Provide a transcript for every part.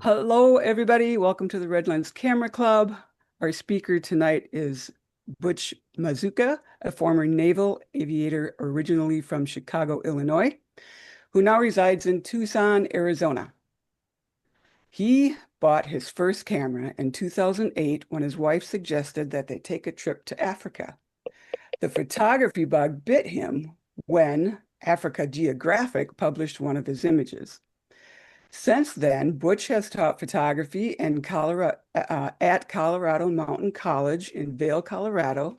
Hello, everybody. Welcome to the Redlands Camera Club. Our speaker tonight is Butch Mazzuca, a former naval aviator originally from Chicago, Illinois, who now resides in Tucson, Arizona. He bought his first camera in 2008 when his wife suggested that they take a trip to Africa. The photography bug bit him when Africa Geographic published one of his images. Since then, Butch has taught photography in at Colorado Mountain College in Vail, Colorado,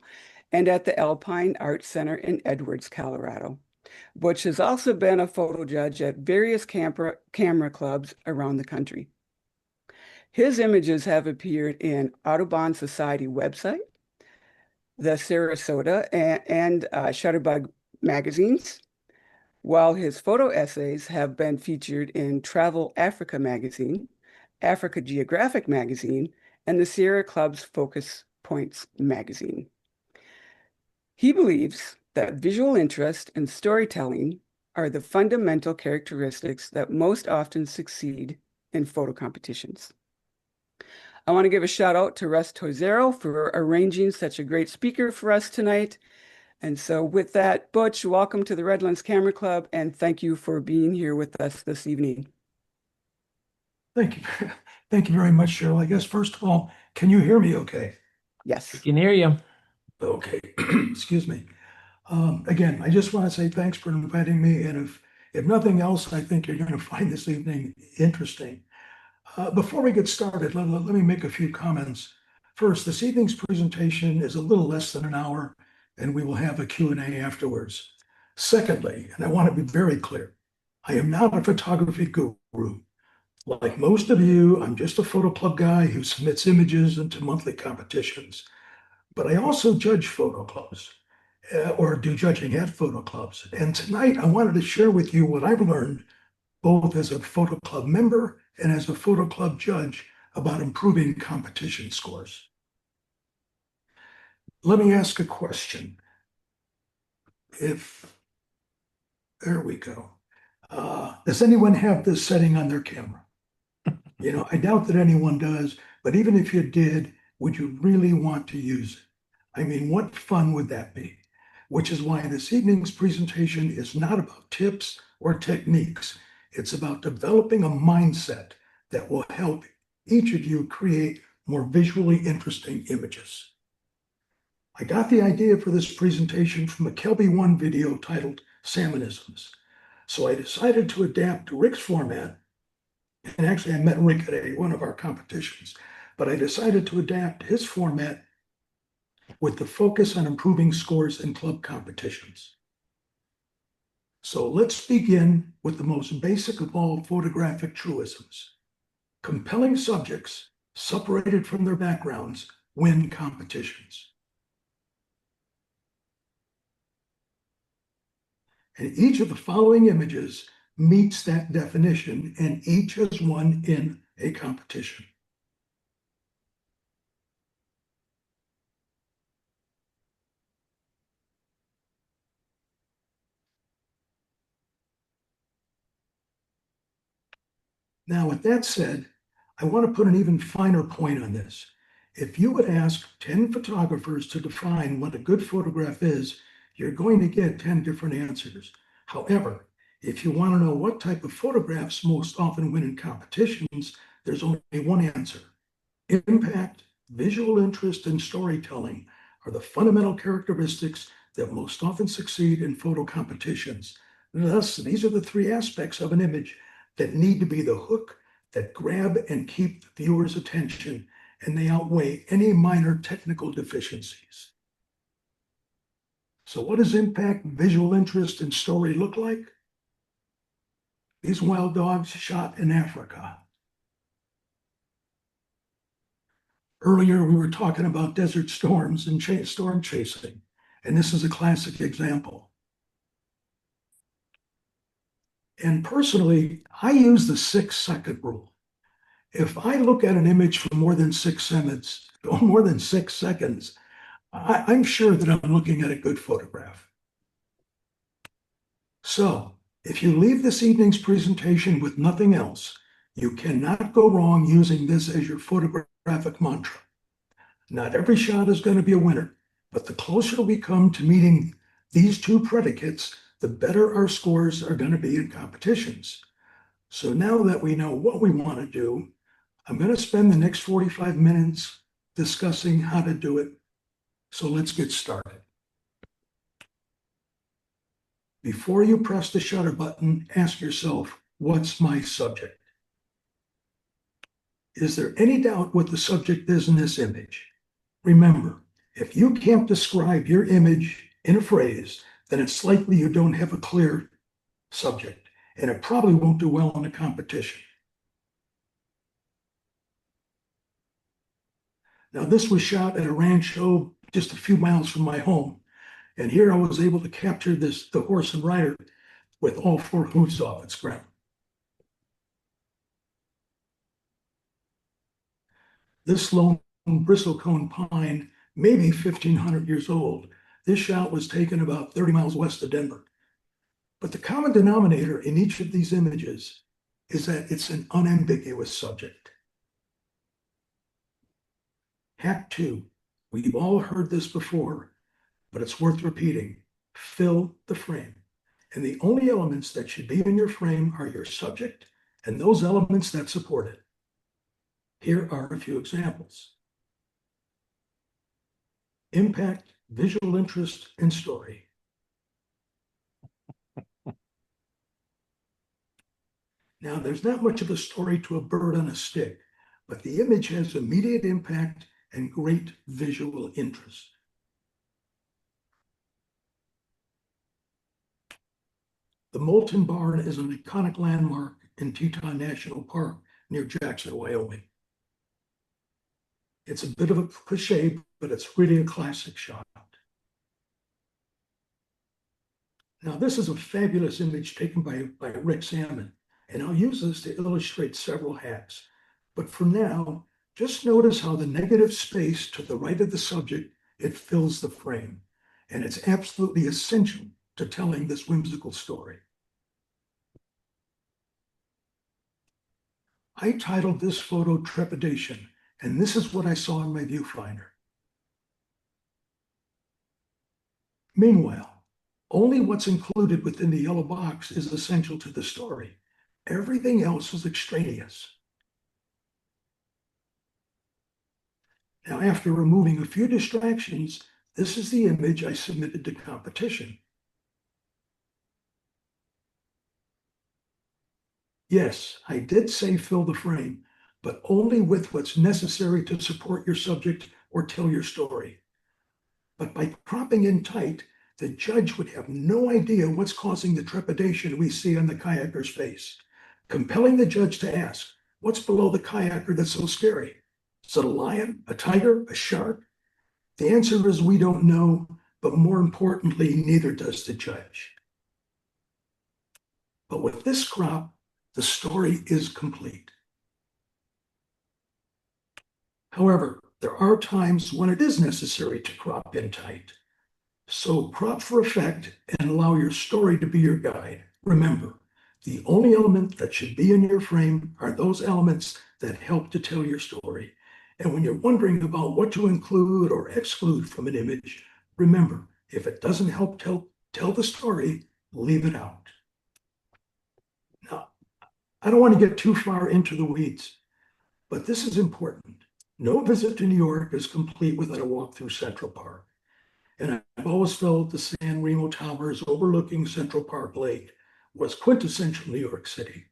and at the Alpine Art Center in Edwards, Colorado. Butch has also been a photo judge at various camera clubs around the country. His images have appeared in Audubon Society website, the Sarasota and Shutterbug magazines, while his photo essays have been featured in Travel Africa magazine, Africa Geographic magazine, and the Sierra Club's Focus Points magazine. He believes that visual interest and storytelling are the fundamental characteristics that most often succeed in photo competitions. I want to give a shout out to Russ Tozero for arranging such a great speaker for us tonight. And so with that, Butch, welcome to the Redlands Camera Club, and thank you for being here with us this evening. Thank you. Thank you very much, Cheryl. I guess, first of all, can you hear me okay? Yes. We can hear you. Okay. Excuse me. Again, I just want to say thanks for inviting me. And if nothing else, I think you're going to find this evening interesting. Before we get started, let me make a few comments. First, this evening's presentation is a little less than an hour, and we will have a Q&A afterwards. Secondly, and I want to be very clear, I am not a photography guru. Like most of you, I'm just a photo club guy who submits images into monthly competitions. But I also judge photo clubs, or do judging at photo clubs. And tonight I wanted to share with you what I've learned, both as a photo club member and as a photo club judge, about improving competition scores. Let me ask a question. There we go. Does anyone have this setting on their camera? I doubt that anyone does, but even if you did, would you really want to use it? I mean, what fun would that be? Which is why this evening's presentation is not about tips or techniques. It's about developing a mindset that will help each of you create more visually interesting images. I got the idea for this presentation from a Kelby One video titled Salmonisms. So I decided to adapt Rick's format. And actually, I met Rick at one of our competitions, but I decided to adapt his format with the focus on improving scores in club competitions. So let's begin with the most basic of all photographic truisms. Compelling subjects, separated from their backgrounds, win competitions. And each of the following images meets that definition, and each has won in a competition. Now, with that said, I want to put an even finer point on this. If you would ask 10 photographers to define what a good photograph is, you're going to get 10 different answers. However, if you want to know what type of photographs most often win in competitions, there's only one answer. Impact, visual interest, and storytelling are the fundamental characteristics that most often succeed in photo competitions. Thus, these are the three aspects of an image that need to be the hook that grab and keep the viewer's attention, and they outweigh any minor technical deficiencies. So what does impact, visual interest, and story look like? These wild dogs shot in Africa. Earlier, we were talking about desert storms and storm chasing, and this is a classic example. And personally, I use the 6-second rule. If I look at an image for more than 6 seconds, I'm sure that I'm looking at a good photograph. So, if you leave this evening's presentation with nothing else, You cannot go wrong using this as your photographic mantra. Not every shot is going to be a winner, but the closer we come to meeting these two predicates, the better our scores are going to be in competitions. So now that we know what we want to do, I'm going to spend the next 45 minutes discussing how to do it. So let's get started. Before you press the shutter button, ask yourself, what's my subject? Is there any doubt what the subject is in this image? Remember, if you can't describe your image in a phrase, then it's likely you don't have a clear subject, and it probably won't do well in a competition. Now, this was shot at a rancho just a few miles from my home, and here I was able to capture the horse and rider with all four hooves off its ground. This lone bristlecone pine may be 1,500 years old. This shot was taken about 30 miles west of Denver. But the common denominator in each of these images is that it's an unambiguous subject. Hack 2, we've all heard this before, but it's worth repeating. Fill the frame. And the only elements that should be in your frame are your subject and those elements that support it. Here are a few examples. Impact, visual interest, and story. Now, there's not much of a story to a bird on a stick, but the image has immediate impact and great visual interest. The Molten Barn is an iconic landmark in Tucson National Park near Jackson, Wyoming. It's a bit of a cliche, but it's really a classic shot. Now, this is a fabulous image taken by Rick Salmon, and I'll use this to illustrate several hacks. But for now, just notice how the negative space to the right of the subject, it fills the frame. And it's absolutely essential to telling this whimsical story. I titled this photo Trepidation, and this is what I saw in my viewfinder. Meanwhile, only what's included within the yellow box is essential to the story. Everything else is extraneous. Now, after removing a few distractions, this is the image I submitted to competition. Yes, I did say fill the frame, but only with what's necessary to support your subject or tell your story. But by cropping in tight, the judge would have no idea what's causing the trepidation we see on the kayaker's face, compelling the judge to ask, what's below the kayaker that's so scary? Is it a lion, a tiger, a shark? The answer is we don't know, but more importantly, neither does the judge. But with this crop, the story is complete. However, there are times when it is necessary to crop in tight. So crop for effect and allow your story to be your guide. Remember, the only element that should be in your frame are those elements that help to tell your story. And when you're wondering about what to include or exclude from an image, remember, if it doesn't help tell the story, leave it out. Now, I don't want to get too far into the weeds, but this is important. No visit to New York is complete without a walk through Central Park. And I've always felt the San Remo Towers overlooking Central Park Lake was quintessential New York City.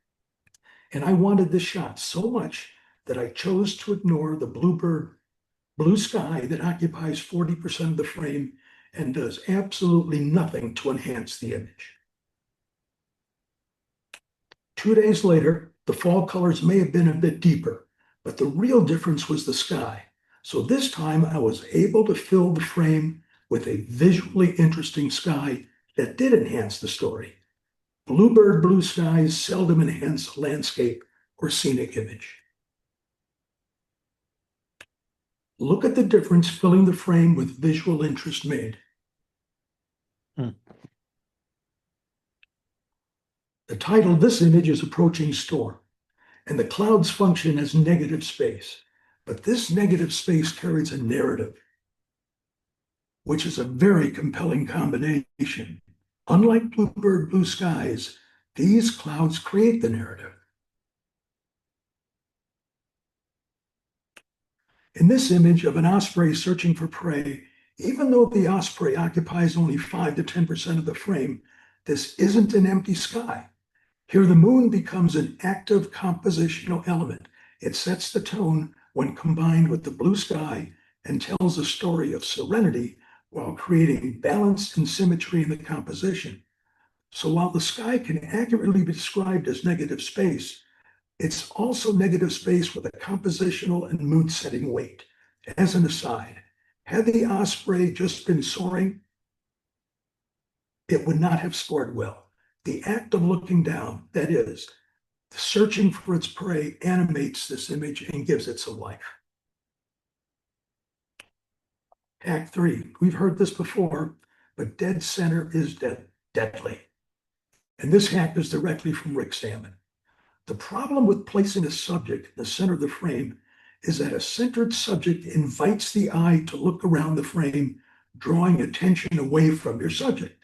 And I wanted this shot so much that I chose to ignore the blue sky that occupies 40% of the frame and does absolutely nothing to enhance the image. 2 days later, the fall colors may have been a bit deeper, but the real difference was the sky. So this time I was able to fill the frame with a visually interesting sky that did enhance the story. Bluebird blue skies seldom enhance a landscape or scenic image. Look at the difference filling the frame with visual interest made. The title of this image is Approaching Storm. and the clouds function as negative space. But this negative space carries a narrative, which is a very compelling combination. Unlike bluebird blue skies, these clouds create the narrative. In this image of an osprey searching for prey, even though the osprey occupies only 5 to 10% of the frame, this isn't an empty sky. Here, the moon becomes an active compositional element. It sets the tone when combined with the blue sky and tells a story of serenity while creating balance and symmetry in the composition. So while the sky can accurately be described as negative space, it's also negative space with a compositional and mood-setting weight. As an aside, had the osprey just been soaring, it would not have scored well. The act of looking down, that is, searching for its prey, animates this image and gives it some life. Hack 3, we've heard this before, but dead center is deadly. And this hack is directly from Rick Salmon. The problem with placing a subject in the center of the frame is that a centered subject invites the eye to look around the frame, drawing attention away from your subject.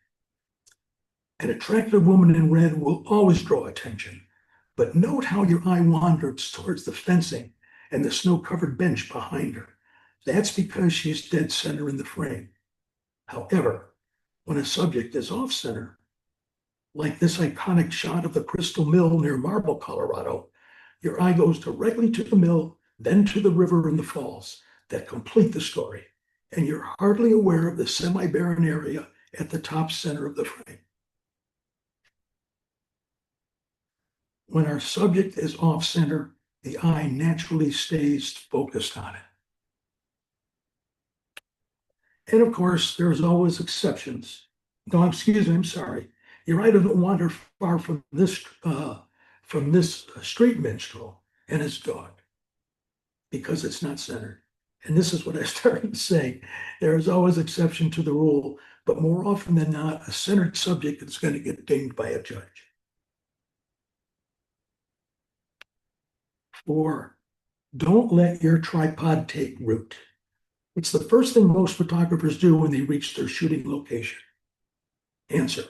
An attractive woman in red will always draw attention, but note how your eye wanders towards the fencing and the snow-covered bench behind her. That's because she's dead center in the frame. However, when a subject is off-center, like this iconic shot of the Crystal Mill near Marble, Colorado, your eye goes directly to the mill, then to the river and the falls that complete the story, and you're hardly aware of the semi-barren area at the top center of the frame. When our subject is off-center, the eye naturally stays focused on it. And of course, there's always exceptions. No, excuse me, I'm sorry. Your eye doesn't wander far from this street minstrel and his dog because it's not centered. And this is what I started to say. There is always exception to the rule, but more often than not, a centered subject is going to get dinged by a judge. 4, don't let your tripod take root. It's the first thing most photographers do when they reach their shooting location. Answer: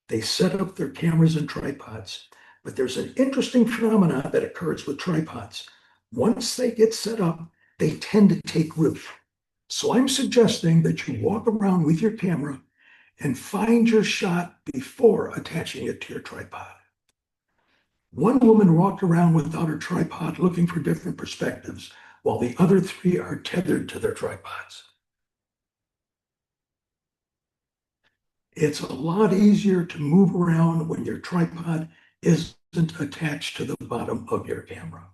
they set up their cameras and tripods. But there's an interesting phenomenon that occurs with tripods. Once they get set up, they tend to take root. So I'm suggesting that you walk around with your camera and find your shot before attaching it to your tripod. One woman walked around without her tripod looking for different perspectives, while the other 3 are tethered to their tripods. It's a lot easier to move around when your tripod isn't attached to the bottom of your camera.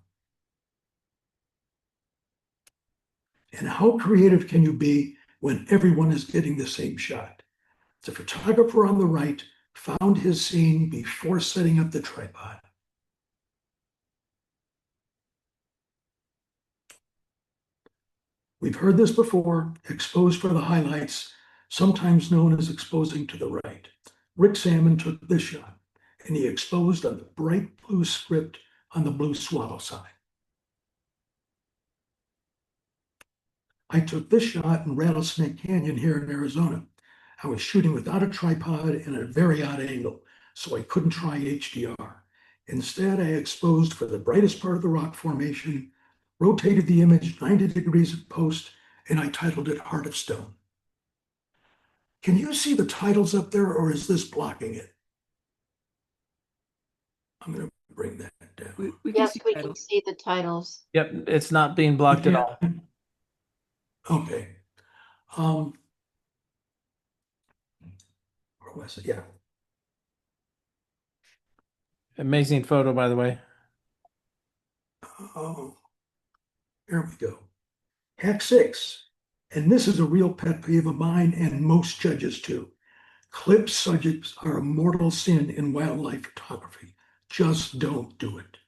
And how creative can you be when everyone is getting the same shot? The photographer on the right found his scene before setting up the tripod. We've heard this before: expose for the highlights, sometimes known as exposing to the right. Rick Salmon took this shot, and he exposed on the bright blue script on the blue swallow sign. I took this shot in Rattlesnake Canyon here in Arizona. I was shooting without a tripod and at a very odd angle, so I couldn't try HDR. Instead, I exposed for the brightest part of the rock formation, rotated the image 90 degrees at post, and I titled it Heart of Stone. Can you see the titles up there, or is this blocking it? I'm going to bring that down. Yes, we can see the titles. Yep, it's not being blocked at all. Okay. Where was it? Yeah. Amazing photo, by the way. Oh, here we go. Hack 6, and this is a real pet peeve of mine and most judges too. Clipped subjects are a mortal sin in wildlife photography. Just don't do it.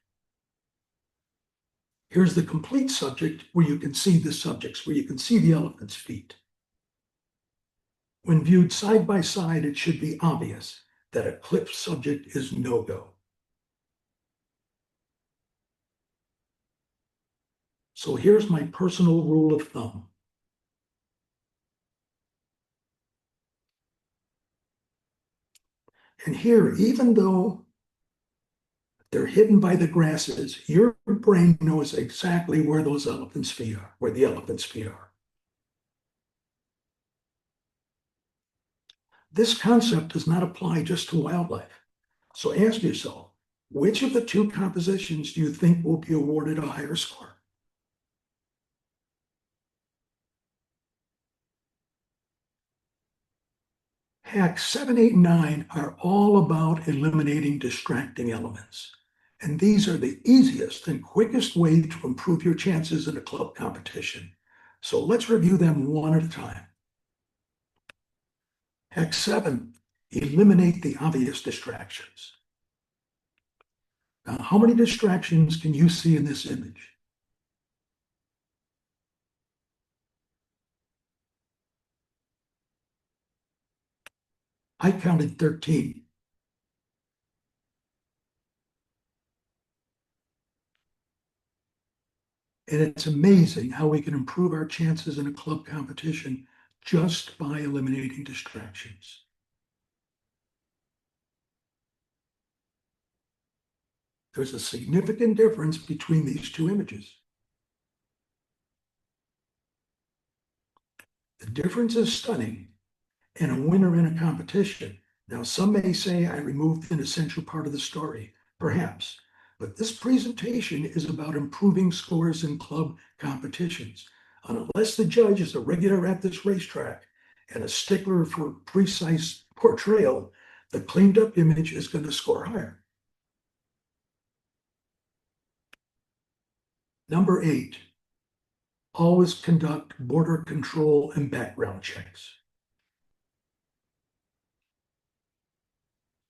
Here's the complete subject where you can see the subjects, where you can see the elephant's feet. When viewed side by side, it should be obvious that a clipped subject is no-go. So here's my personal rule of thumb. And here, even though they're hidden by the grasses, your brain knows exactly where those elephants' feet are, where the elephant's feet are. This concept does not apply just to wildlife. So ask yourself, which of the two compositions do you think will be awarded a higher score? Hacks 7, 8, and 9 are all about eliminating distracting elements. And these are the easiest and quickest way to improve your chances in a club competition. So let's review them one at a time. Hack 7, eliminate the obvious distractions. Now, how many distractions can you see in this image? I counted 13. And it's amazing how we can improve our chances in a club competition just by eliminating distractions. There's a significant difference between these two images. The difference is stunning and a winner in a competition. Now, some may say I removed an essential part of the story, perhaps, but this presentation is about improving scores in club competitions. Unless the judge is a regular at this racetrack and a stickler for precise portrayal, the cleaned up image is going to score higher. Number 8, always conduct border control and background checks.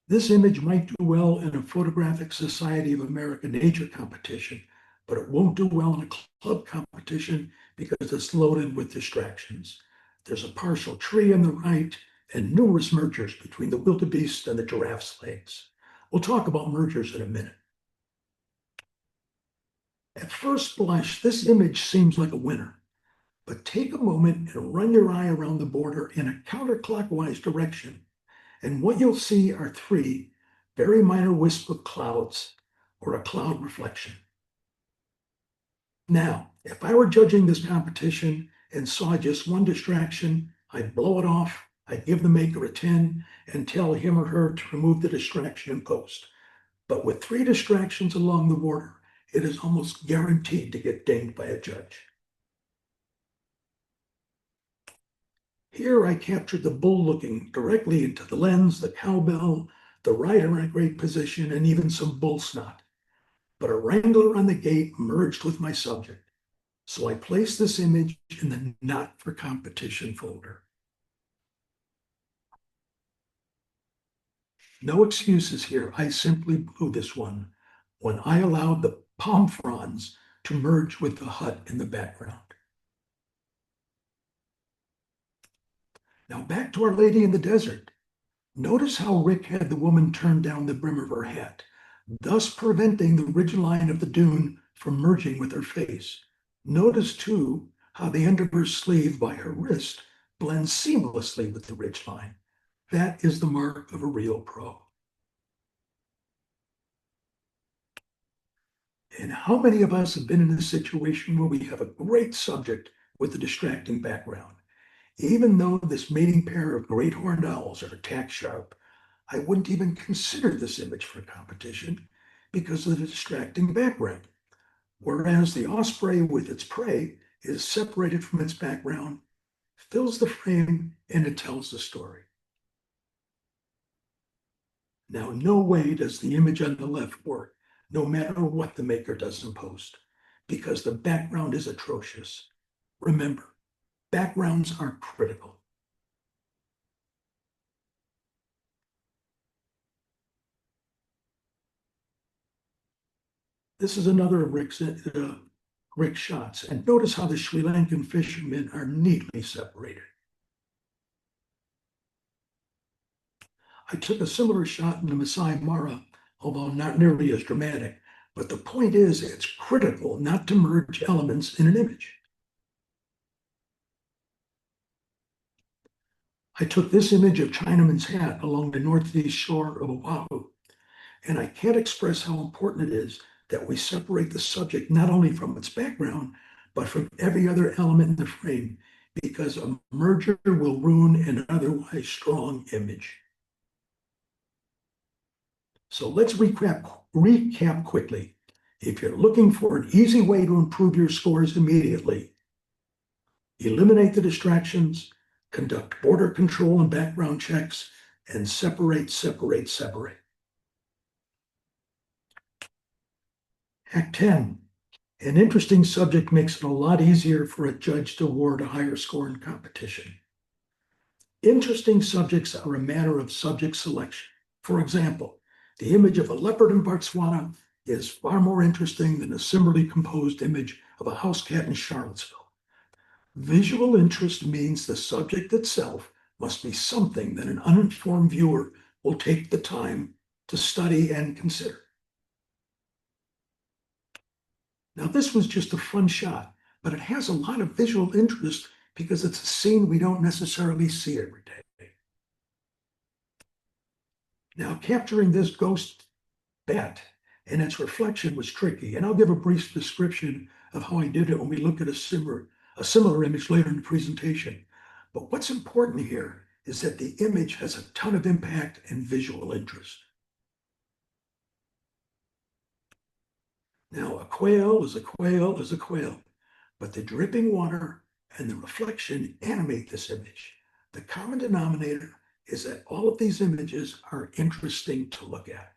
This image might do well in a Photographic Society of American nature competition, but it won't do well in a club competition because it's loaded with distractions. There's a partial tree on the right and numerous mergers between the wildebeest and the giraffe's legs. We'll talk about mergers in a minute. At first blush, this image seems like a winner, but take a moment and run your eye around the border in a counterclockwise direction. And what you'll see are 3 very minor wisps of clouds or a cloud reflection. Now, if I were judging this competition and saw just one distraction, I'd blow it off, I'd give the maker a 10 and tell him or her to remove the distraction in post. But with 3 distractions along the border, it is almost guaranteed to get dinged by a judge. Here I captured the bull looking directly into the lens, the cowbell, the rider in a great position, and even some bull snot. But a wrangler on the gate merged with my subject. So I placed this image in the not for competition folder. No excuses here. I simply blew this one when I allowed the palm fronds to merge with the hut in the background. Now back to Our Lady in the Desert. Notice how Rick had the woman turn down the brim of her hat, thus preventing the ridgeline of the dune from merging with her face. Notice too how the end of her sleeve by her wrist blends seamlessly with the ridgeline. That is the mark of a real pro. And how many of us have been in a situation where we have a great subject with a distracting background? Even though this mating pair of great horned owls are tack sharp, I wouldn't even consider this image for competition because of the distracting background. Whereas the osprey with its prey is separated from its background, fills the frame, and it tells the story. Now, no way does the image on the left work, no matter what the maker does in post, because the background is atrocious. Remember, backgrounds are critical. This is another of Rick's shots, and notice how the Sri Lankan fishermen are neatly separated. I took a similar shot in the Masai Mara, although not nearly as dramatic, But the point is, it's critical not to merge elements in an image. I took this image of Chinaman's hat along the northeast shore of Oahu, and I can't express how important it is that we separate the subject not only from its background, but from every other element in the frame, because a merger will ruin an otherwise strong image. So let's recap quickly. If you're looking for an easy way to improve your scores immediately, eliminate the distractions, conduct border control and background checks, and separate. Act 10. An interesting subject makes it a lot easier for a judge to award a higher score in competition. Interesting subjects are a matter of subject selection. For example, the image of a leopard in Botswana is far more interesting than a similarly composed image of a house cat in Charlottesville. Visual interest means the subject itself must be something that an uninformed viewer will take the time to study and consider. Now, this was just a fun shot, but it has a lot of visual interest because it's a scene we don't necessarily see every day. Now, capturing this ghost bat and its reflection was tricky, and I'll give a brief description of how I did it when we look at a similar image later in the presentation. But what's important here is that the image has a ton of impact and visual interest. Now, a quail is a quail is a quail, but the dripping water and the reflection animate this image. The common denominator is that all of these images are interesting to look at.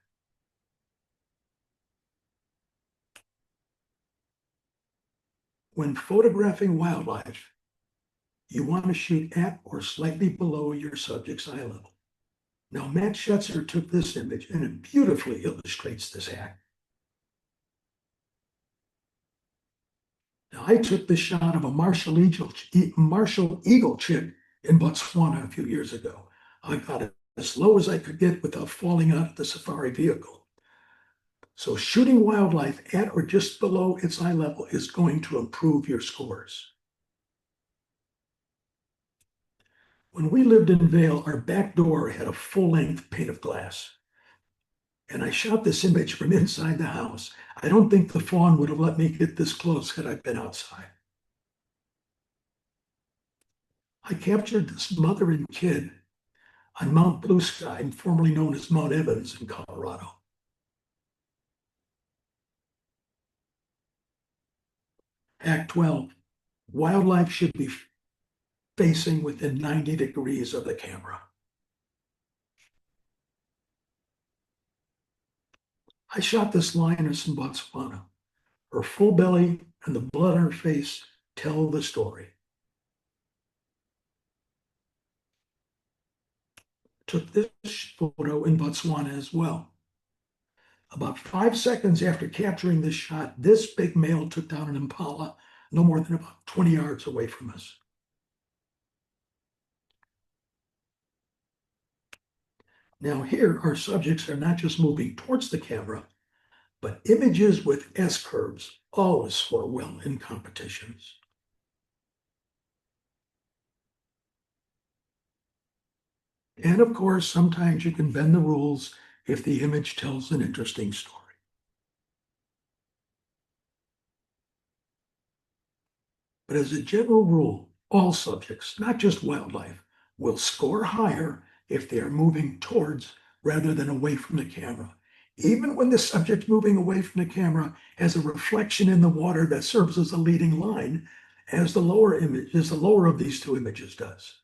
When photographing wildlife, you want to shoot at or slightly below your subject's eye level. Now, Matt Schetzer took this image and it beautifully illustrates this act. Now, I took the shot of a martial eagle chick in Botswana a few years ago. I got it as low as I could get without falling out of the safari vehicle. So shooting wildlife at or just below its eye level is going to improve your scores. When we lived in Vail, our back door had a full-length pane of glass. And I shot this image from inside the house. I don't think the fawn would have let me get this close had I been outside. I captured this mother and kid on Mount Blue Sky, formerly known as Mount Evans in Colorado. Act 12, wildlife should be facing within 90 degrees of the camera. I shot this lioness in Botswana. Her full belly and the blood on her face tell the story. Took this photo in Botswana as well. About 5 seconds after capturing this shot, this big male took down an impala no more than about 20 yards away from us. Now here, our subjects are not just moving towards the camera, but images with S-curves always score well in competitions. And of course, sometimes you can bend the rules if the image tells an interesting story. But as a general rule, all subjects, not just wildlife, will score higher if they are moving towards rather than away from the camera. Even when the subject moving away from the camera has a reflection in the water that serves as a leading line, as the lower of these two images does.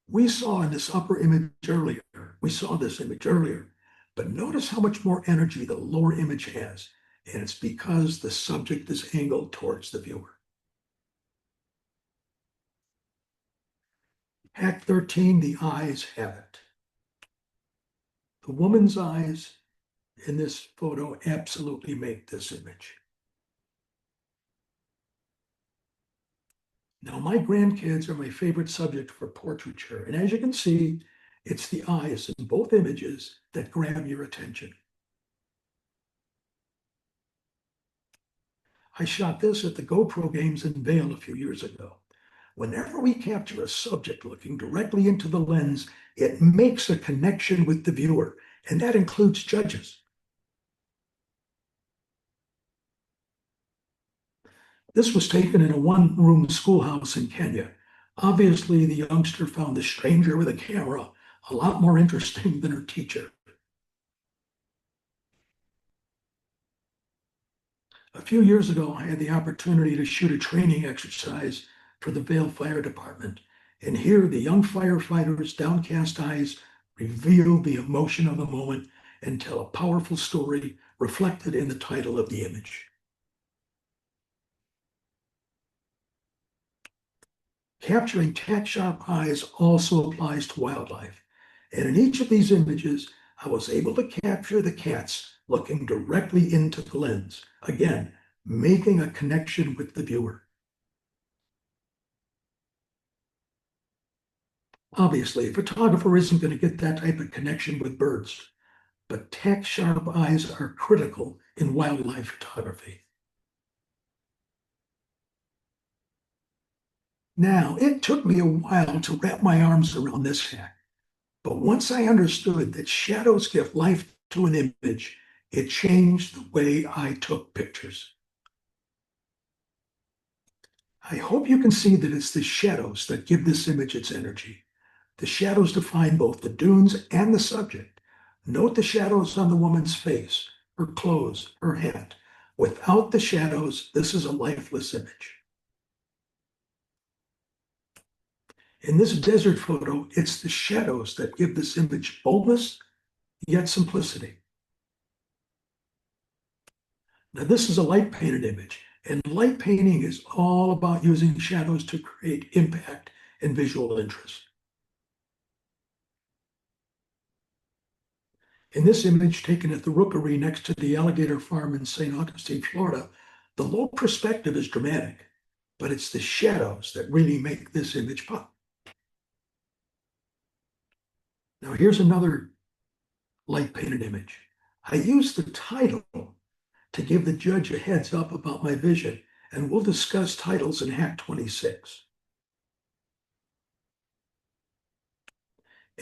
We saw in this upper image earlier, but notice how much more energy the lower image has, and it's because the subject is angled towards the viewer. Act 13, the eyes have it. The woman's eyes in this photo absolutely make this image. Now, my grandkids are my favorite subject for portraiture, and as you can see, It's the eyes in both images that grab your attention. I shot this at the GoPro games in Vail a few years ago. Whenever we capture a subject looking directly into the lens, it makes a connection with the viewer, and that includes judges. This was taken in a one-room schoolhouse in Kenya. Obviously, the youngster found the stranger with a camera a lot more interesting than her teacher. A few years ago, I had the opportunity to shoot a training exercise for the Vail Fire Department. And here, the young firefighters' downcast eyes reveal the emotion of the moment and tell a powerful story reflected in the title of the image. Capturing tack-sharp eyes also applies to wildlife. And in each of these images, I was able to capture the cats looking directly into the lens, again, making a connection with the viewer. Obviously, a photographer isn't going to get that type of connection with birds, but tack-sharp eyes are critical in wildlife photography. Now, it took me a while to wrap my arms around this fact, but once I understood that shadows give life to an image, it changed the way I took pictures. I hope you can see that it's the shadows that give this image its energy. The shadows define both the dunes and the subject. Note the shadows on the woman's face, her clothes, her hat. Without the shadows, this is a lifeless image. In this desert photo, it's the shadows that give this image boldness, yet simplicity. Now, this is a light painted image, and light painting is all about using shadows to create impact and visual interest. In this image taken at the rookery next to the alligator farm in St. Augustine, Florida, the low perspective is dramatic, but it's the shadows that really make this image pop. Now, here's another light painted image. I used the title to give the judge a heads up about my vision, and we'll discuss titles in Hack 26.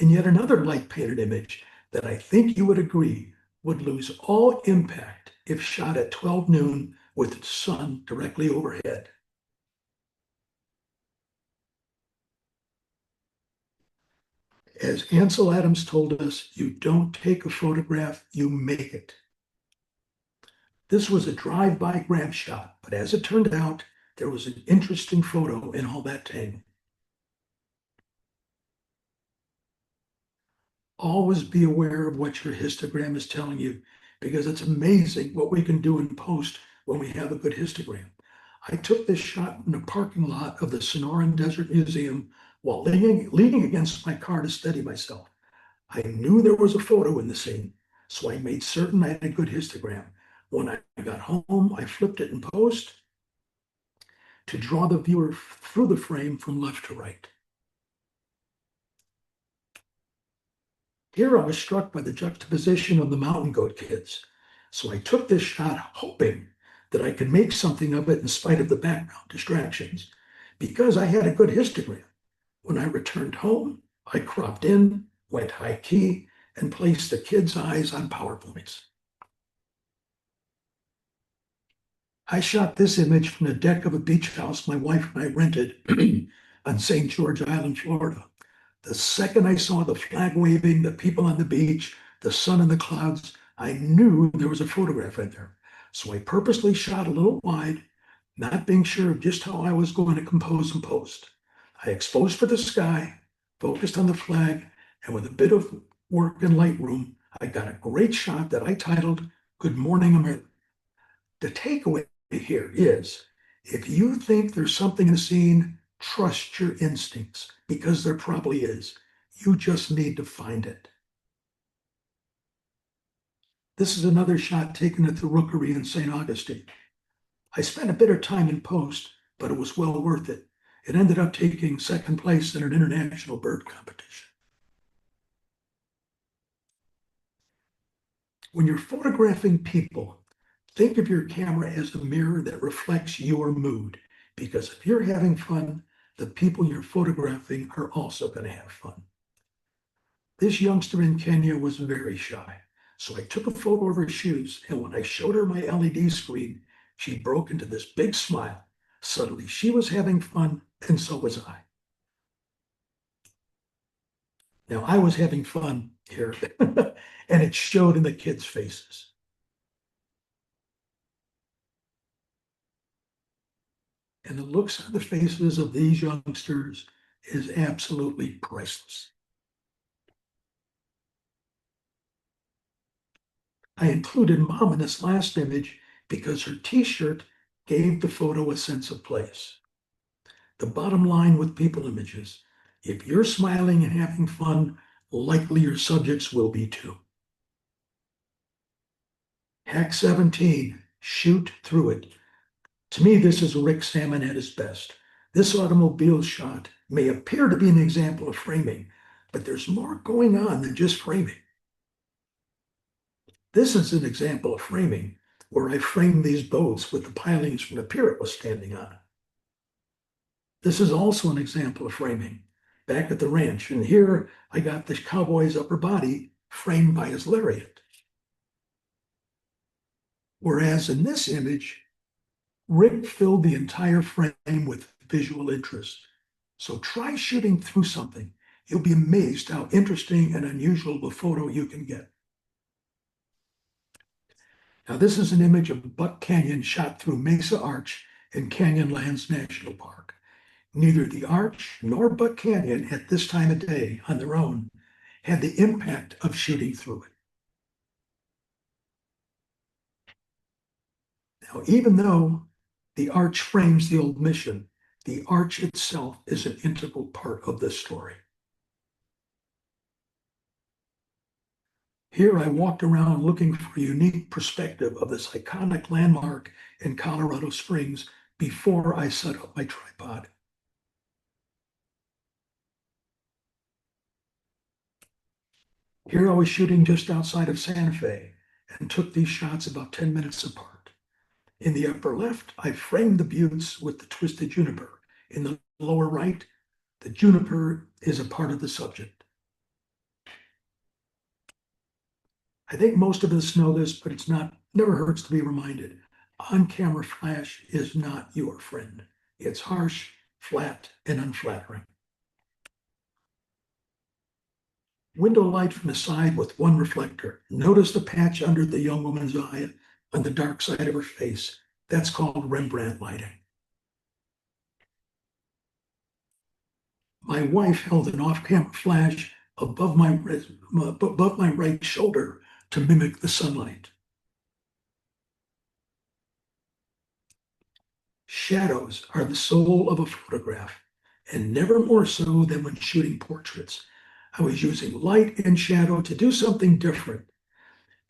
And yet another light painted image that I think you would agree would lose all impact if shot at 12 noon with the sun directly overhead. As Ansel Adams told us, you don't take a photograph, you make it. This was a drive-by grab shot, but as it turned out, there was an interesting photo in all that tangle. Always be aware of what your histogram is telling you, because it's amazing what we can do in post when we have a good histogram. I took this shot in the parking lot of the Sonoran Desert Museum while leaning against my car to steady myself. I knew there was a photo in the scene, so I made certain I had a good histogram. When I got home, I flipped it in post to draw the viewer through the frame from left to right. Here I was struck by the juxtaposition of the mountain goat kids. So I took this shot hoping that I could make something of it in spite of the background distractions, because I had a good histogram. When I returned home, I cropped in, went high key, and placed the kids' eyes on PowerPoints. I shot this image from the deck of a beach house my wife and I rented on St. George Island, Florida. The second I saw the flag waving, the people on the beach, the sun in the clouds, I knew there was a photograph in there. So I purposely shot a little wide, not being sure of just how I was going to compose and post. I exposed for the sky, focused on the flag, and with a bit of work in Lightroom, I got a great shot that I titled, Good Morning America. The takeaway here is, if you think there's something in the scene, trust your instincts, because there probably is. You just need to find it. This is another shot taken at the rookery in St. Augustine. I spent a bit of time in post, but it was well worth it. It ended up taking second place in an international bird competition. When you're photographing people, think of your camera as a mirror that reflects your mood. Because if you're having fun, the people you're photographing are also going to have fun. This youngster in Kenya was very shy. So I took a photo of her shoes, and when I showed her my LED screen, she broke into this big smile. Suddenly, she was having fun, and so was I. Now, I was having fun here, and it showed in the kids' faces. And the looks on the faces of these youngsters is absolutely priceless. I included Mom in this last image because her t-shirt gave the photo a sense of place. The bottom line with people images, if you're smiling and having fun, likely your subjects will be too. Hack 17, shoot through it. To me, this is Rick Salmon at his best. This automobile shot may appear to be an example of framing, but there's more going on than just framing. This is an example of framing where I framed these boats with the pilings from the pier it was standing on. This is also an example of framing back at the ranch. And here I got the cowboy's upper body framed by his lariat. Whereas in this image, Rick filled the entire frame with visual interest. So try shooting through something. You'll be amazed how interesting and unusual of a photo you can get. Now, this is an image of Buck Canyon shot through Mesa Arch in Canyonlands National Park. Neither the Arch nor Buck Canyon at this time of day on their own had the impact of shooting through it. Now, even though the Arch frames the old mission, the Arch itself is an integral part of this story. Here I walked around looking for a unique perspective of this iconic landmark in Colorado Springs before I set up my tripod. Here I was shooting just outside of Santa Fe and took these shots about 10 minutes apart. In the upper left, I framed the buttes with the twisted juniper. In the lower right, the juniper is a part of the subject. I think most of us know this, but it's never hurts to be reminded. On-camera flash is not your friend. It's harsh, flat, and unflattering. Window light from the side with one reflector. Notice the patch under the young woman's eye on the dark side of her face. That's called Rembrandt lighting. My wife held an off-camera flash above my right shoulder to mimic the sunlight. Shadows are the soul of a photograph, and never more so than when shooting portraits. I was using light and shadow to do something different.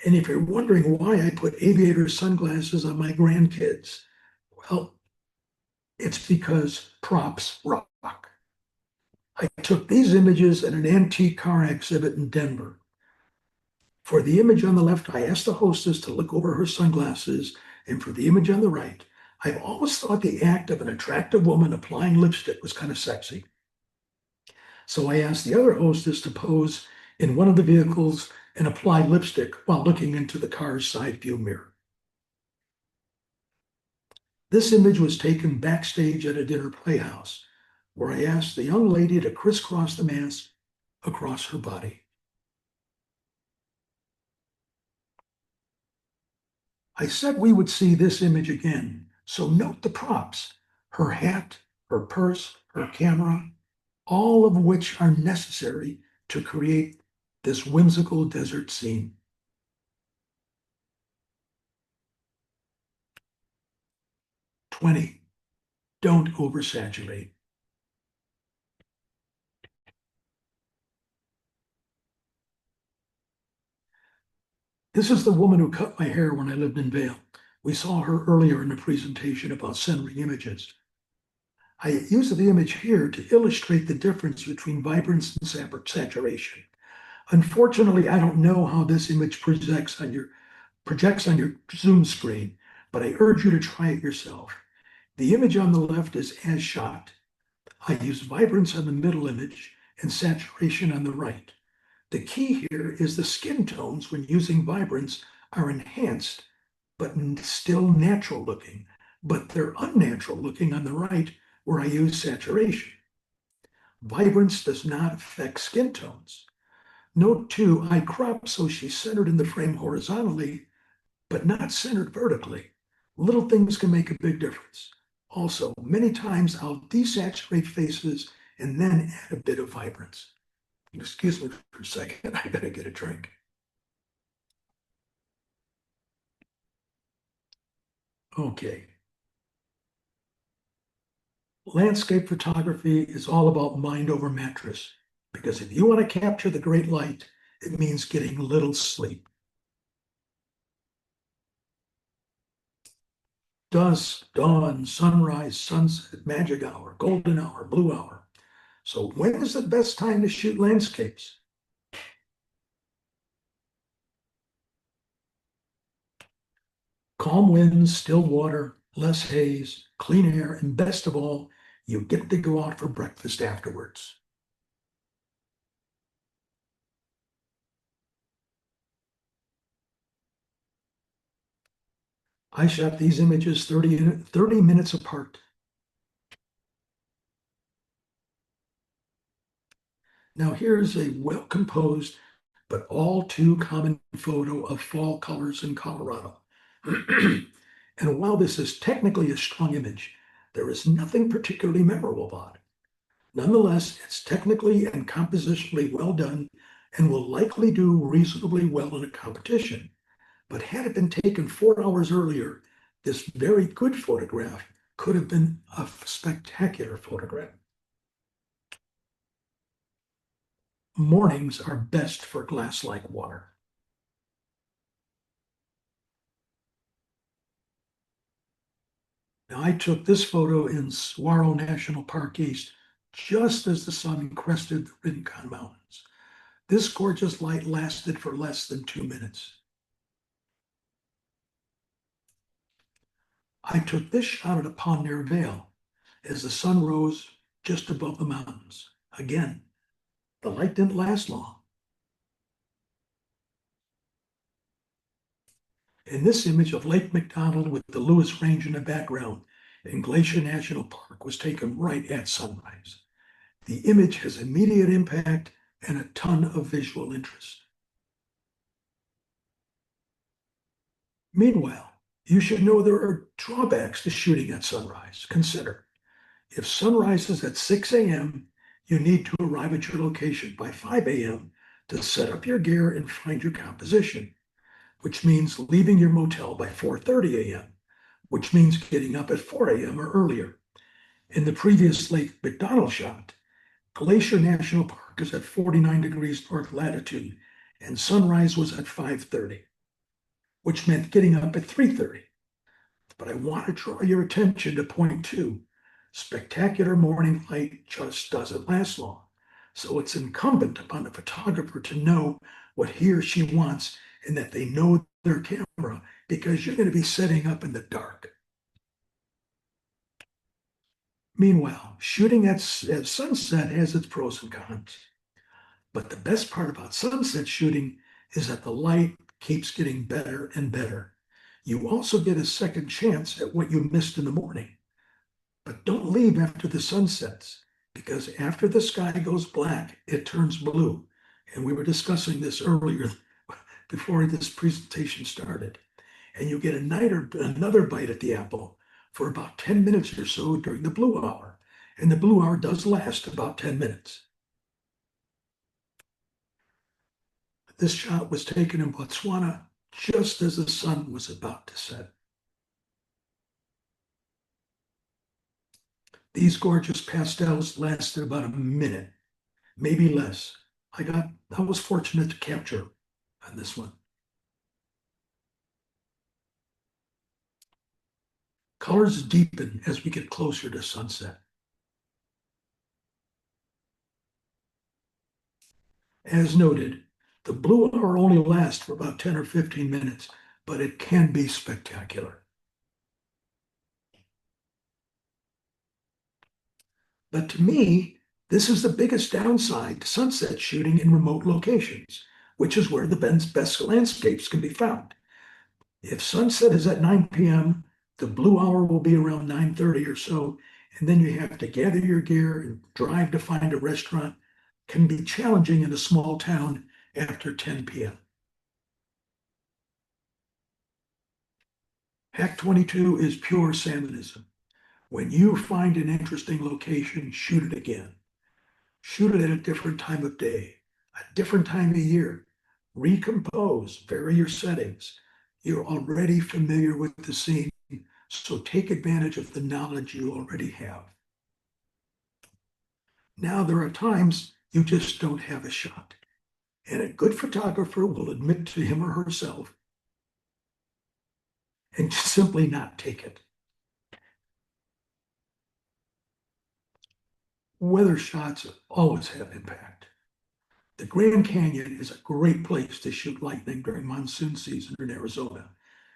And if you're wondering why I put aviator sunglasses on my grandkids, well, it's because props rock. I took these images at an antique car exhibit in Denver. For the image on the left, I asked the hostess to look over her sunglasses, and for the image on the right, I've always thought the act of an attractive woman applying lipstick was kind of sexy. So I asked the other hostess to pose in one of the vehicles and apply lipstick while looking into the car's side view mirror. This image was taken backstage at a dinner playhouse, where I asked the young lady to crisscross the mask across her body. I said we would see this image again, so note the props: her hat, her purse, her camera, all of which are necessary to create this whimsical desert scene. Don't oversaturate. This is the woman who cut my hair when I lived in Vail. We saw her earlier in the presentation about centering images. I used the image here to illustrate the difference between vibrance and saturation. Unfortunately, I don't know how this image projects on your Zoom screen, but I urge you to try it yourself. The image on the left is as shot. I use vibrance on the middle image and saturation on the right. The key here is the skin tones when using vibrance are enhanced, but still natural looking, but they're unnatural looking on the right where I use saturation. Vibrance does not affect skin tones. Note too, I crop so she's centered in the frame horizontally, but not centered vertically. Little things can make a big difference. Also, many times I'll desaturate faces and then add a bit of vibrance. Excuse me for a second, I gotta get a drink. Okay. Landscape photography is all about mind over mattress, because if you want to capture the great light, it means getting little sleep. Dusk, dawn, sunrise, sunset, magic hour, golden hour, blue hour. So when is the best time to shoot landscapes? Calm winds, still water, less haze, clean air, and best of all, you get to go out for breakfast afterwards. I shot these images 30 minutes apart. Now here's a well-composed, but all too common photo of fall colors in Colorado. And while this is technically a strong image, there is nothing particularly memorable about it. Nonetheless, it's technically and compositionally well done and will likely do reasonably well in a competition. But had it been taken 4 hours earlier, this very good photograph could have been a spectacular photograph. Mornings are best for glass-like water. Now, I took this photo in Saguaro National Park East just as the sun crested the Rincon Mountains. This gorgeous light lasted for less than 2 minutes. I took this shot at a pond near Vail as the sun rose just above the mountains. Again, the light didn't last long. In this image of Lake McDonald with the Lewis Range in the background in Glacier National Park was taken right at sunrise. The image has immediate impact and a ton of visual interest. Meanwhile, you should know there are drawbacks to shooting at sunrise. Consider, if sunrise is at 6 a.m., you need to arrive at your location by 5 a.m. to set up your gear and find your composition, which means leaving your motel by 4:30 a.m., which means getting up at 4 a.m. or earlier. In the previous Lake McDonald shot, Glacier National Park is at 49 degrees north latitude, and sunrise was at 5:30, which meant getting up at 3:30. But I want to draw your attention to point 2. Spectacular morning light just doesn't last long. So it's incumbent upon the photographer to know what he or she wants and that they know their camera, because you're going to be setting up in the dark. Meanwhile, shooting at sunset has its pros and cons. But the best part about sunset shooting is that the light keeps getting better and better. You also get a second chance at what you missed in the morning. But don't leave after the sun sets, because after the sky goes black, it turns blue. And we were discussing this earlier before this presentation started. And you get another bite at the apple for about 10 minutes or so during the blue hour. And the blue hour does last about 10 minutes. This shot was taken in Botswana just as the sun was about to set. These gorgeous pastels lasted about a minute, maybe less. I was fortunate to capture on this one. Colors deepen as we get closer to sunset. As noted, The blue hour only lasts for about 10 or 15 minutes, but it can be spectacular. But to me, this is the biggest downside to sunset shooting in remote locations, which is where the best landscapes can be found. If sunset is at 9 p.m., the blue hour will be around 9:30 or so, and then you have to gather your gear and drive to find a restaurant. Can be challenging in a small town after 10 p.m. Hack 22 is pure salmonism. When you find an interesting location, shoot it again. Shoot it at a different time of day, a different time of year. Recompose, vary your settings. You're already familiar with the scene, so take advantage of the knowledge you already have. Now, there are times you just don't have a shot, and a good photographer will admit to him or herself and simply not take it. Weather shots always have impact. The Grand Canyon is a great place to shoot lightning during monsoon season in Arizona,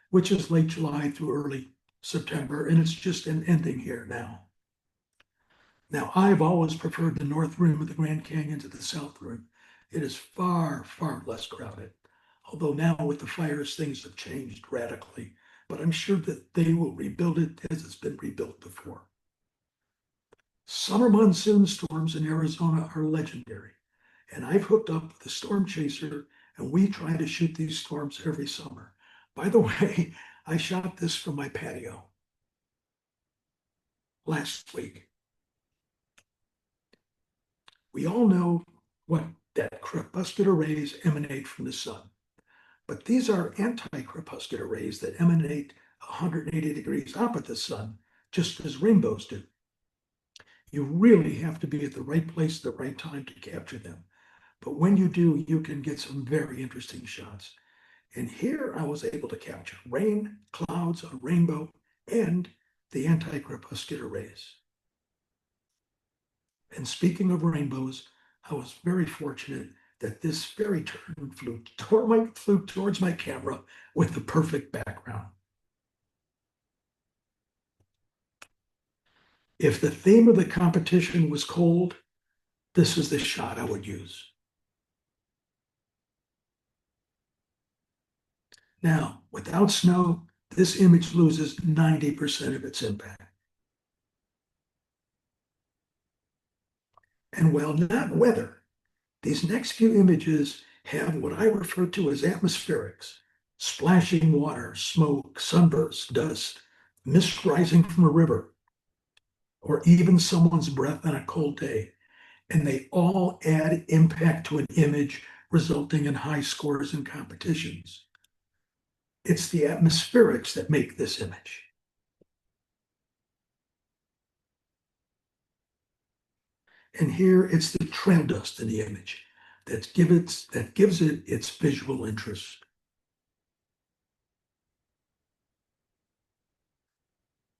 which is late July through early September, and it's just ending here now. Now, I've always preferred the north rim of the Grand Canyon to the south rim. It is far, far less crowded. Although now with the fires, things have changed radically, but I'm sure that they will rebuild it as it's been rebuilt before. Summer monsoon storms in Arizona are legendary, and I've hooked up with a storm chaser, and we try to shoot these storms every summer. By the way, I shot this from my patio last week. We all know that crepuscular rays emanate from the sun, but these are anti-crepuscular rays that emanate 180 degrees opposite the sun, just as rainbows do. You really have to be at the right place at the right time to capture them. But when you do, you can get some very interesting shots. And here I was able to capture rain, clouds, a rainbow, and the anti-crepuscular rays. And speaking of rainbows, I was very fortunate that this fairy turn flew towards my camera with the perfect background. If the theme of the competition was cold, this is the shot I would use. Now, without snow, this image loses 90% of its impact. And while not weather, these next few images have what I refer to as atmospherics: splashing water, smoke, sunbursts, dust, mist rising from a river, or even someone's breath on a cold day. And they all add impact to an image, resulting in high scores in competitions. It's the atmospherics that make this image. And here it's the trail dust in the image that gives it its visual interest.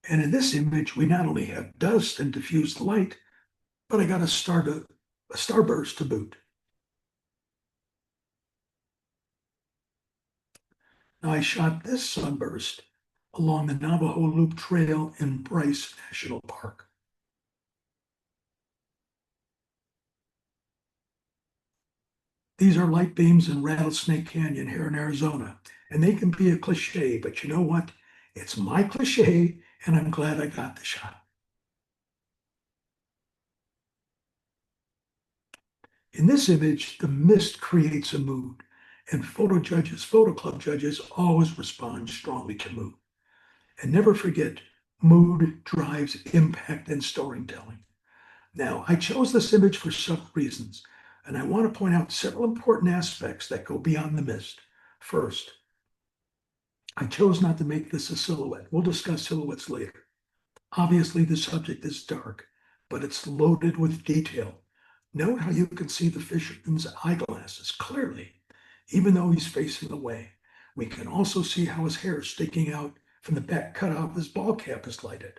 And in this image, we not only have dust and diffused light, but I got a starburst to boot. Now, I shot this sunburst along the Navajo Loop Trail in Bryce National Park. These are light beams in Rattlesnake Canyon here in Arizona, and they can be a cliche, but you know what? It's my cliche, and I'm glad I got the shot. In this image, the mist creates a mood, and photo club judges always respond strongly to mood. And never forget, mood drives impact and storytelling. Now, I chose this image for several reasons, and I want to point out several important aspects that go beyond the mist. First, I chose not to make this a silhouette. We'll discuss silhouettes later. Obviously, the subject is dark, but it's loaded with detail. Note how you can see the fisherman's eyeglasses clearly, even though he's facing away. We can also see how his hair sticking out from the back cutout of his ball cap is lighted.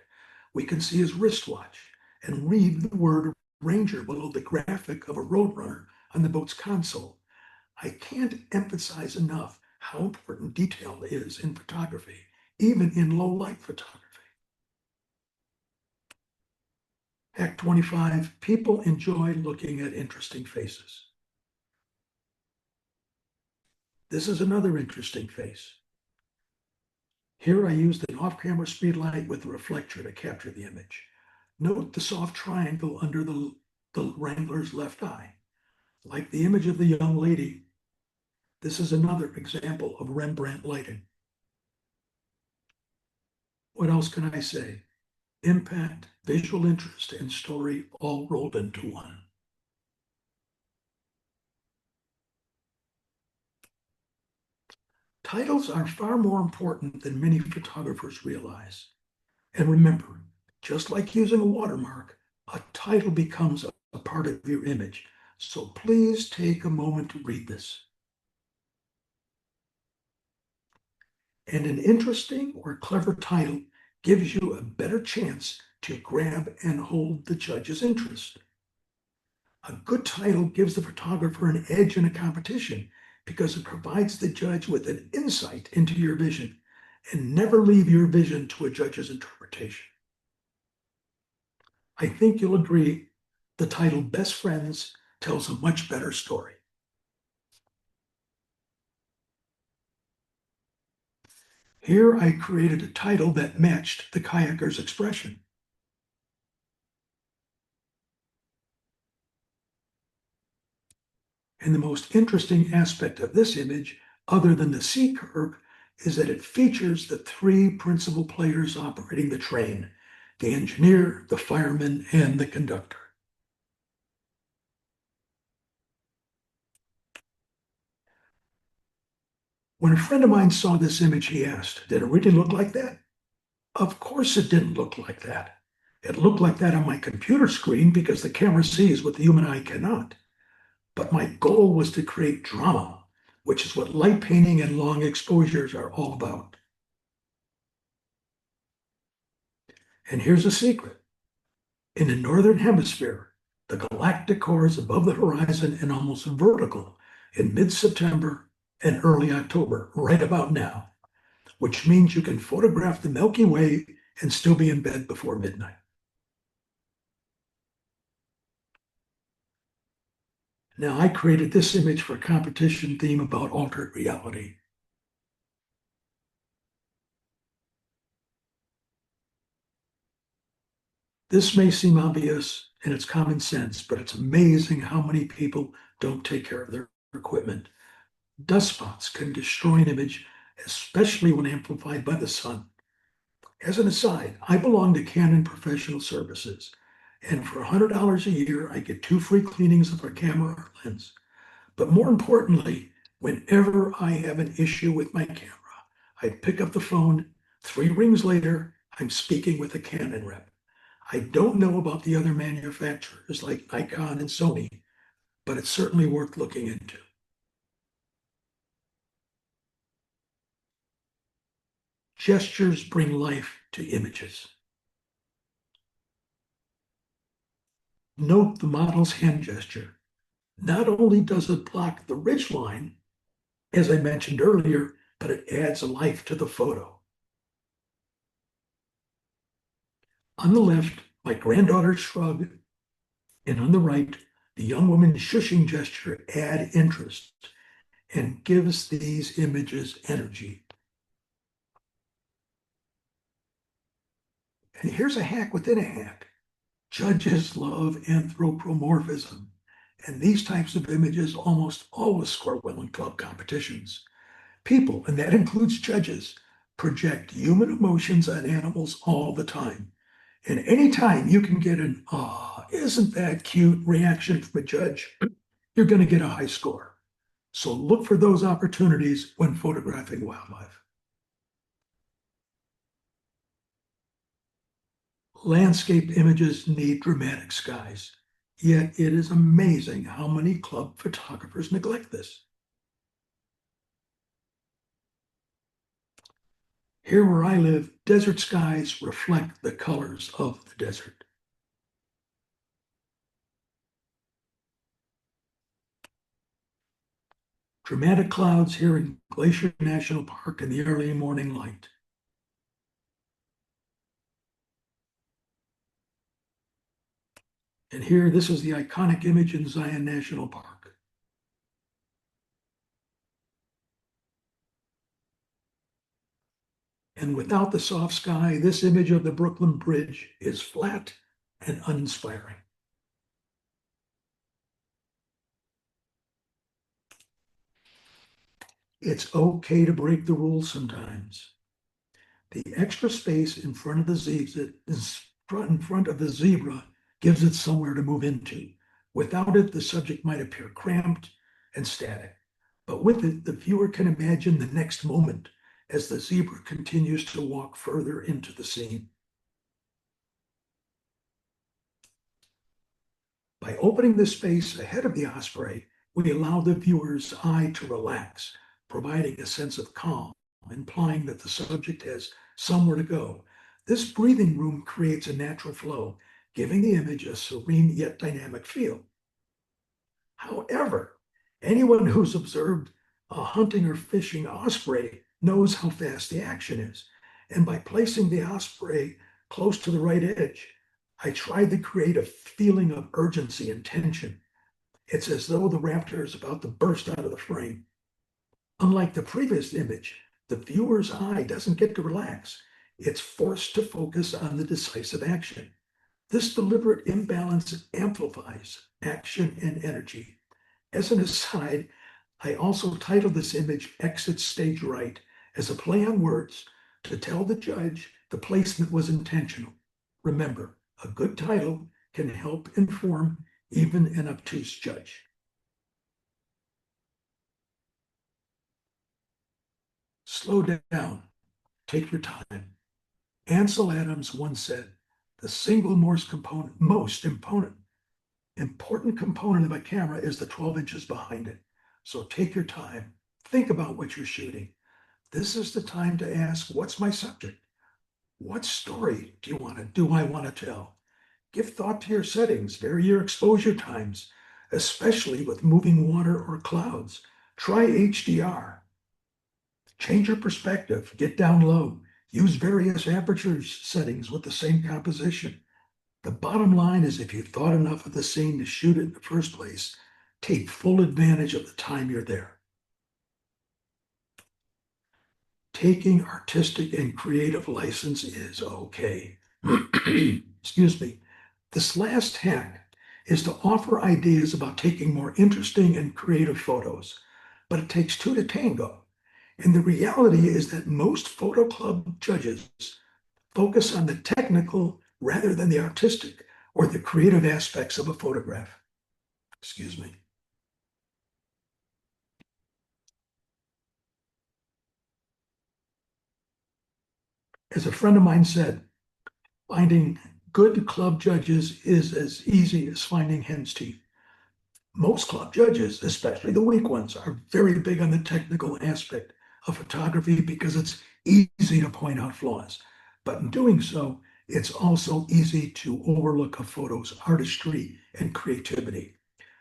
We can see his wristwatch and read the word Ranger below the graphic of a Roadrunner on the boat's console. I can't emphasize enough how important detail is in photography, even in low light photography. Hack 25, people enjoy looking at interesting faces. This is another interesting face. Here I used an off-camera speed light with a reflector to capture the image. Note the soft triangle under the wrangler's left eye. Like the image of the young lady, this is another example of Rembrandt lighting. What else can I say? Impact, visual interest, and story all rolled into one. Titles are far more important than many photographers realize. And remember, just like using a watermark, a title becomes a part of your image. So please take a moment to read this. And an interesting or clever title gives you a better chance to grab and hold the judge's interest. A good title gives the photographer an edge in a competition because it provides the judge with an insight into your vision, and never leave your vision to a judge's interpretation. I think you'll agree the title Best Friends tells a much better story. Here I created a title that matched the kayaker's expression. And the most interesting aspect of this image, other than the C curve, is that it features the three principal players operating the train: the engineer, the fireman, and the conductor. When a friend of mine saw this image, he asked, "Did it really look like that?" Of course it didn't look like that. It looked like that on my computer screen because the camera sees what the human eye cannot. But my goal was to create drama, which is what light painting and long exposures are all about. And here's a secret. In the northern hemisphere, the galactic core is above the horizon and almost vertical in mid-September and early October, right about now, which means you can photograph the Milky Way and still be in bed before midnight. Now, I created this image for a competition theme about altered reality. This may seem obvious and it's common sense, but it's amazing how many people don't take care of their equipment. Dust spots can destroy an image, especially when amplified by the sun. As an aside, I belong to Canon Professional Services, and for $100 a year, I get 2 free cleanings of our camera or lens. But more importantly, whenever I have an issue with my camera, I pick up the phone. 3 rings later, I'm speaking with a Canon rep. I don't know about the other manufacturers like Nikon and Sony, but it's certainly worth looking into. Gestures bring life to images. Note the model's hand gesture. Not only does it block the ridge line, as I mentioned earlier, but it adds life to the photo. On the left, my granddaughter's shrug, and on the right, the young woman's shushing gesture add interest and gives these images energy. And here's a hack within a hack. Judges love anthropomorphism, and these types of images almost always score well in club competitions. People, and that includes judges, project human emotions on animals all the time. And anytime you can get an, "Ah, isn't that cute" reaction from a judge, you're going to get a high score. So look for those opportunities when photographing wildlife. Landscape images need dramatic skies, yet it is amazing how many club photographers neglect this. Here where I live, desert skies reflect the colors of the desert. Dramatic clouds here in Glacier National Park in the early morning light. And here, this is the iconic image in Zion National Park. And without the soft sky, this image of the Brooklyn Bridge is flat and uninspiring. It's okay to break the rules sometimes. The extra space in front of the zebra gives it somewhere to move into. Without it, the subject might appear cramped and static. But with it, the viewer can imagine the next moment as the zebra continues to walk further into the scene. By opening the space ahead of the osprey, we allow the viewer's eye to relax, providing a sense of calm, implying that the subject has somewhere to go. This breathing room creates a natural flow, giving the image a serene yet dynamic feel. However, anyone who's observed a hunting or fishing osprey knows how fast the action is. And by placing the osprey close to the right edge, I tried to create a feeling of urgency and tension. It's as though the raptor is about to burst out of the frame. Unlike the previous image, the viewer's eye doesn't get to relax. It's forced to focus on the decisive action. This deliberate imbalance amplifies action and energy. As an aside, I also titled this image Exit Stage Right as a play on words to tell the judge the placement was intentional. Remember, a good title can help inform even an obtuse judge. Slow down, take your time. Ansel Adams once said, the single most important component of a camera is the 12 inches behind it. So take your time, think about what you're shooting. This is the time to ask, what's my subject? What story do I want to tell? Give thought to your settings, vary your exposure times, especially with moving water or clouds. Try HDR. Change your perspective, get down low, use various aperture settings with the same composition. The bottom line is if you thought enough of the scene to shoot it in the first place, take full advantage of the time you're there. Taking artistic and creative license is okay. Excuse me. This last hack is to offer ideas about taking more interesting and creative photos, but it takes two to tango. And the reality is that most photo club judges focus on the technical rather than the artistic or the creative aspects of a photograph. Excuse me. As a friend of mine said, finding good club judges is as easy as finding hen's teeth. Most club judges, especially the weak ones, are very big on the technical aspect of photography because it's easy to point out flaws. But in doing so, it's also easy to overlook a photo's artistry and creativity.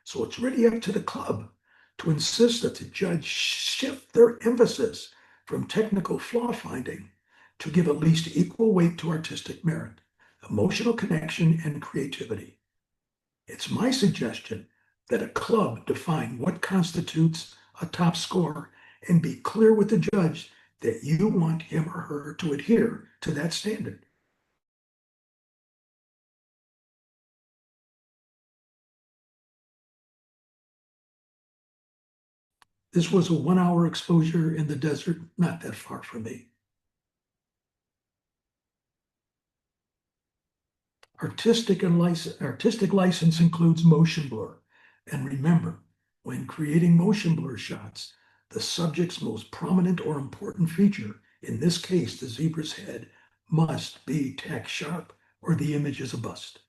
So it's really up to the club to insist that the judge shift their emphasis from technical flaw finding to give at least equal weight to artistic merit, emotional connection, and creativity. It's my suggestion that a club define what constitutes a top score and be clear with the judge that you want him or her to adhere to that standard. This was a 1-hour exposure in the desert, not that far from me. Artistic license includes motion blur. And remember, when creating motion blur shots, the subject's most prominent or important feature, in this case, the zebra's head, must be tack sharp or the image is a bust.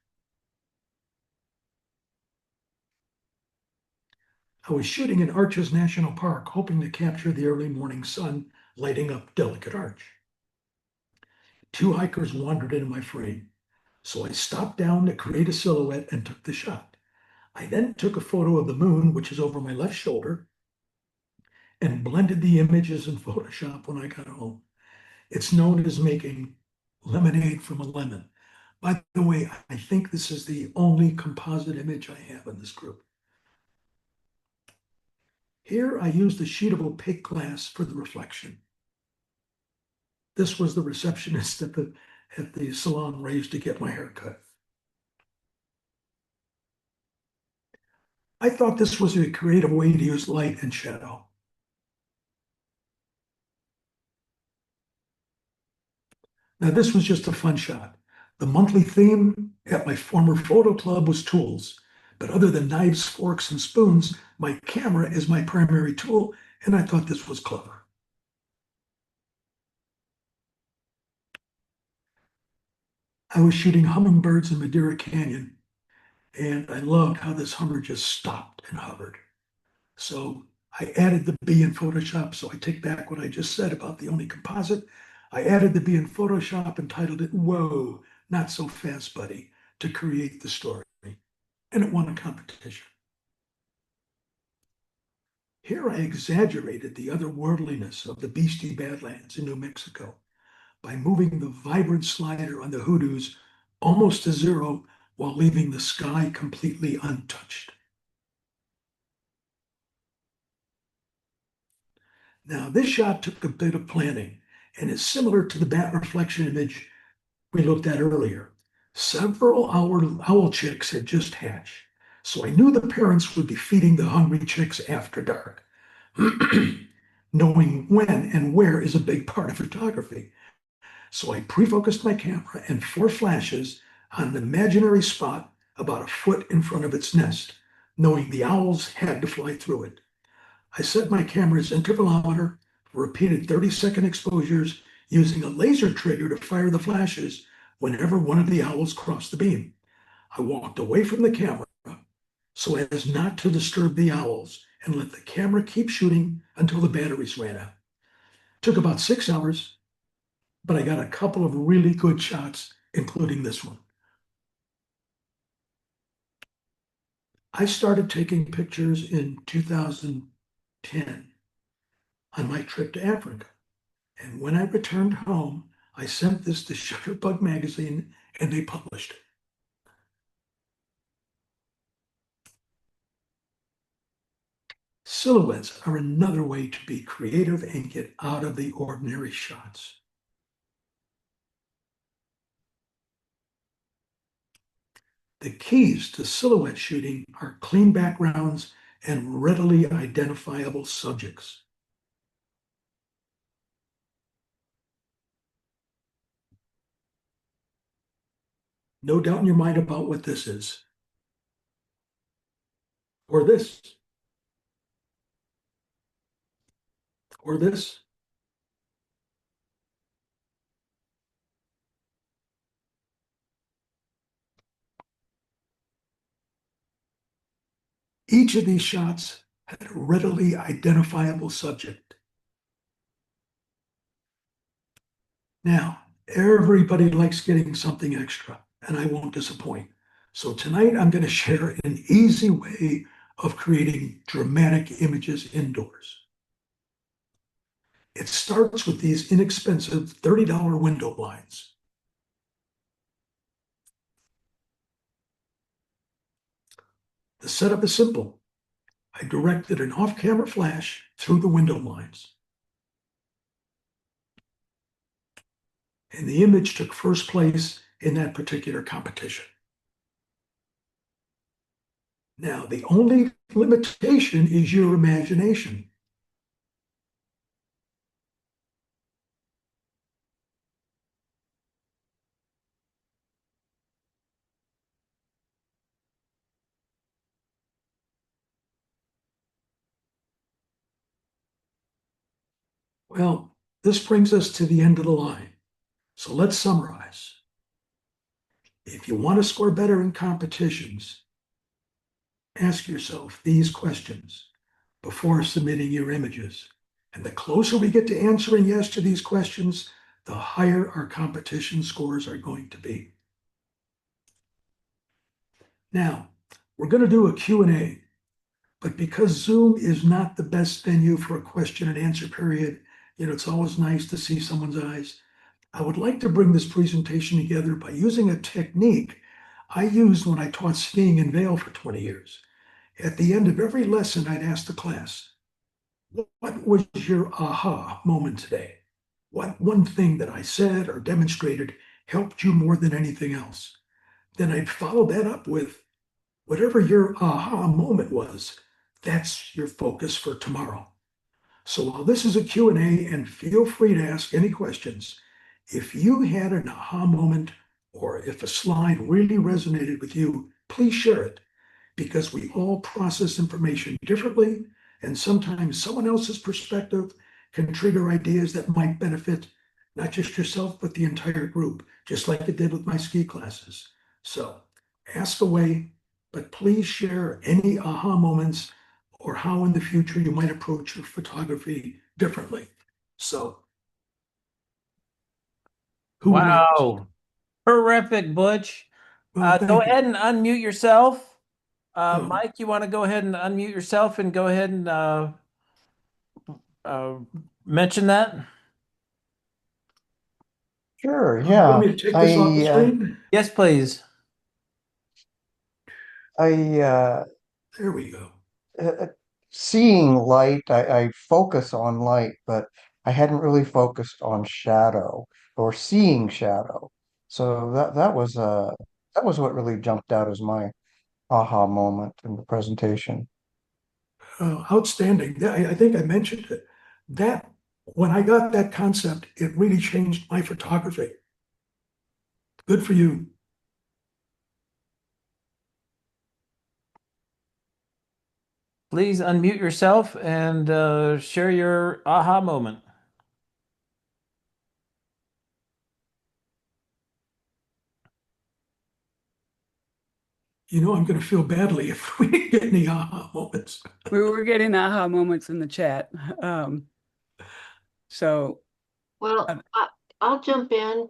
I was shooting in Arches National Park, hoping to capture the early morning sun lighting up Delicate Arch. 2 hikers wandered into my frame, so I stopped down to create a silhouette and took the shot. I then took a photo of the moon, which is over my left shoulder, and blended the images in Photoshop when I got home. It's known as making lemonade from a lemon. By the way, I think this is the only composite image I have in this group. Here I used a sheet of opaque glass for the reflection. This was the receptionist at the salon raised to get my hair cut. I thought this was a creative way to use light and shadow. Now, this was just a fun shot. The monthly theme at my former photo club was tools, but other than knives, forks, and spoons, my camera is my primary tool, and I thought this was clever. I was shooting hummingbirds in Madeira Canyon, and I loved how this hummer just stopped and hovered. So I added the bee in Photoshop, so I take back what I just said about the only composite. I added the bee in Photoshop and titled it, "Whoa, Not So Fast, Buddy," to create the story. And it won a competition. Here I exaggerated the otherworldliness of the beastie Badlands in New Mexico by moving the vibrant slider on the hoodoos almost to zero while leaving the sky completely untouched. Now, this shot took a bit of planning and is similar to the bat reflection image we looked at earlier. Several owl chicks had just hatched, so I knew the parents would be feeding the hungry chicks after dark. Knowing when and where is a big part of photography. So I pre-focused my camera and 4 flashes on an imaginary spot about a foot in front of its nest, knowing the owls had to fly through it. I set my camera's intervalometer for repeated 30-second exposures using a laser trigger to fire the flashes whenever one of the owls crossed the beam. I walked away from the camera so as not to disturb the owls and let the camera keep shooting until the batteries ran out. It took about 6 hours, but I got a couple of really good shots, including this one. I started taking pictures in 2010 on my trip to Africa. And when I returned home, I sent this to Shutterbug magazine and they published it. Silhouettes are another way to be creative and get out of the ordinary shots. The keys to silhouette shooting are clean backgrounds and readily identifiable subjects. No doubt in your mind about what this is. Or this. Or this. Each of these shots had a readily identifiable subject. Now, everybody likes getting something extra, and I won't disappoint. So tonight I'm going to share an easy way of creating dramatic images indoors. It starts with these inexpensive $30 window blinds. The setup is simple. I directed an off-camera flash through the window blinds. And the image took first place in that particular competition. Now, the only limitation is your imagination. Well, this brings us to the end of the line. So let's summarize. If you want to score better in competitions, ask yourself these questions before submitting your images. And the closer we get to answering yes to these questions, the higher our competition scores are going to be. Now, we're going to do a Q&A. But because Zoom is not the best venue for a question and answer period, it's always nice to see someone's eyes. I would like to bring this presentation together by using a technique I used when I taught skiing in Vail for 20 years. At the end of every lesson, I'd ask the class, what was your aha moment today? What one thing that I said or demonstrated helped you more than anything else? Then I'd follow that up with whatever your aha moment was, that's your focus for tomorrow. So while this is a Q&A, and feel free to ask any questions, if you had an aha moment or if a slide really resonated with you, please share it, because we all process information differently, and sometimes someone else's perspective can trigger ideas that might benefit not just yourself, but the entire group, just like it did with my ski classes. So ask away, but please share any aha moments or how in the future you might approach your photography differently. So, who would like to? Wow. Terrific, Butch. Well, Go thank you. ahead and unmute yourself. Oh. Mike, you want to go ahead and unmute yourself and go ahead and uh, mention that? Sure, You yeah. want me to take this off the screen? Yes, please. I There we go. seeing light, I focus on light, but I hadn't really focused on shadow or seeing shadow. So that was what really jumped out as my aha moment in the presentation. Outstanding. I think I mentioned it. That when I got that concept, it really changed my photography. Good for you. Please unmute yourself and share your aha moment. I'm going to feel badly if we didn't get any aha moments. We were getting aha moments in the chat. So Well, I'll jump in.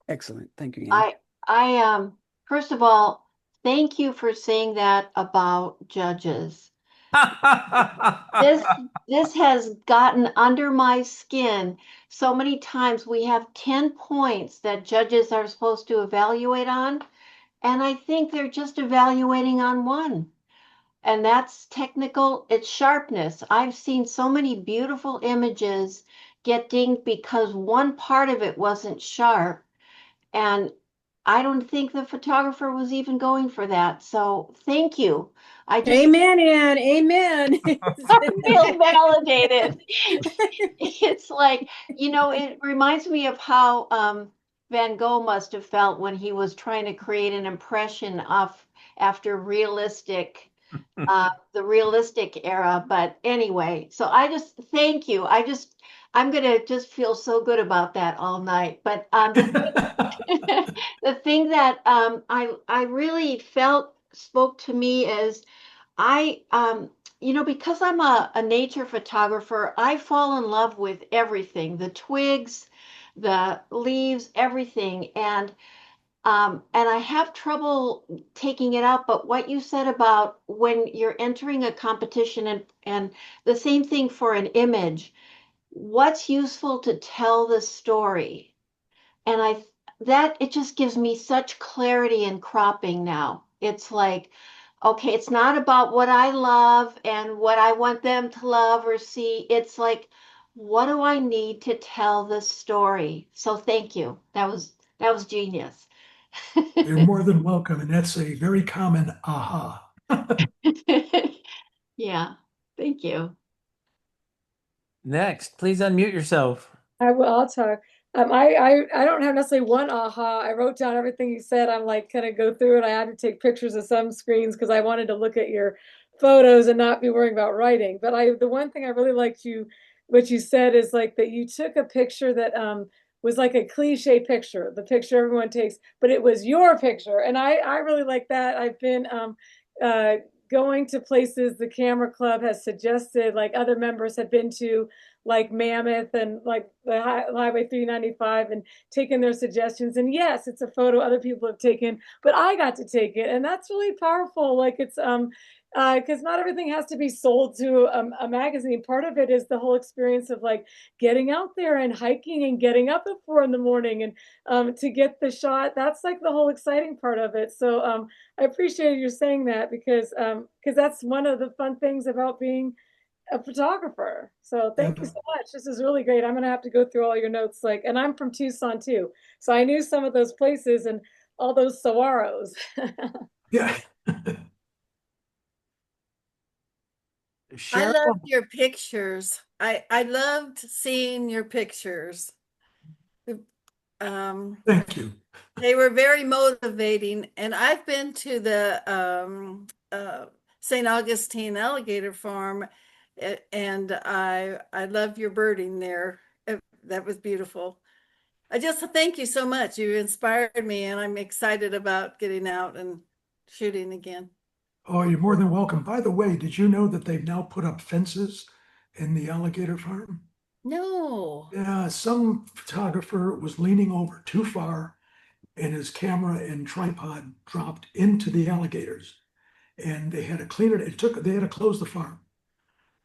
excellent. Thank you, Ann. I first of all, thank you for saying that about judges. This has gotten under my skin so many times. We have 10 points that judges are supposed to evaluate on, and I think they're just evaluating on one. And that's technical, it's sharpness. I've seen so many beautiful images get dinged because one part of it wasn't sharp. And I don't think the photographer was even going for that. So thank you. I just Amen, Ann. Amen. feel validated. It's like, it reminds me of how Van Gogh must have felt when he was trying to create an impression of after the realistic era. But anyway, so I just thank you. I'm gonna just feel so good about that all night. But the thing that I really felt spoke to me is I because I'm a nature photographer, I fall in love with everything, the twigs, the leaves, everything. And I have trouble taking it out, but what you said about when you're entering a competition and the same thing for an image, what's useful to tell the story? And that it just gives me such clarity in cropping now. It's like, okay, it's not about what I love and what I want them to love or see. It's like, what do I need to tell the story? So thank you. That was genius. You're more than welcome, and that's a very common aha. Yeah, thank you. Next, please unmute yourself. I will. I'll talk. I don't have necessarily one aha. I wrote down everything you said. I'm like kind of go through it. I had to take pictures of some screens because I wanted to look at your photos and not be worrying about writing. But the one thing I really liked what you said is like that you took a picture that was like a cliche picture, the picture everyone takes, but it was your picture, and I really like that. I've been going to places the camera club has suggested, like other members have been to, like Mammoth and like the Highway 395, and taken their suggestions. And yes, it's a photo other people have taken, but I got to take it, and that's really powerful. Like it's because not everything has to be sold to a magazine. Part of it is the whole experience of like getting out there and hiking and getting up at 4 in the morning and to get the shot. That's like the whole exciting part of it. So I appreciate you saying that because that's one of the fun things about being a photographer. So thank you so much. This is really great. I'm gonna have to go through all your notes, like, and I'm from Tucson too, so I knew some of those places and all those saguaros. Yeah. I Cheryl, loved your pictures. I loved seeing your pictures. Thank you. They were very motivating, and I've been to the St. Augustine Alligator Farm, and I love your birding there. That was beautiful. I just thank you so much. You inspired me, and I'm excited about getting out and shooting again. Oh, you're more than welcome. By the way, did you know that they've now put up fences in the alligator farm? No. Yeah, some photographer was leaning over too far and his camera and tripod dropped into the alligators. And they had to clean it. They had to close the farm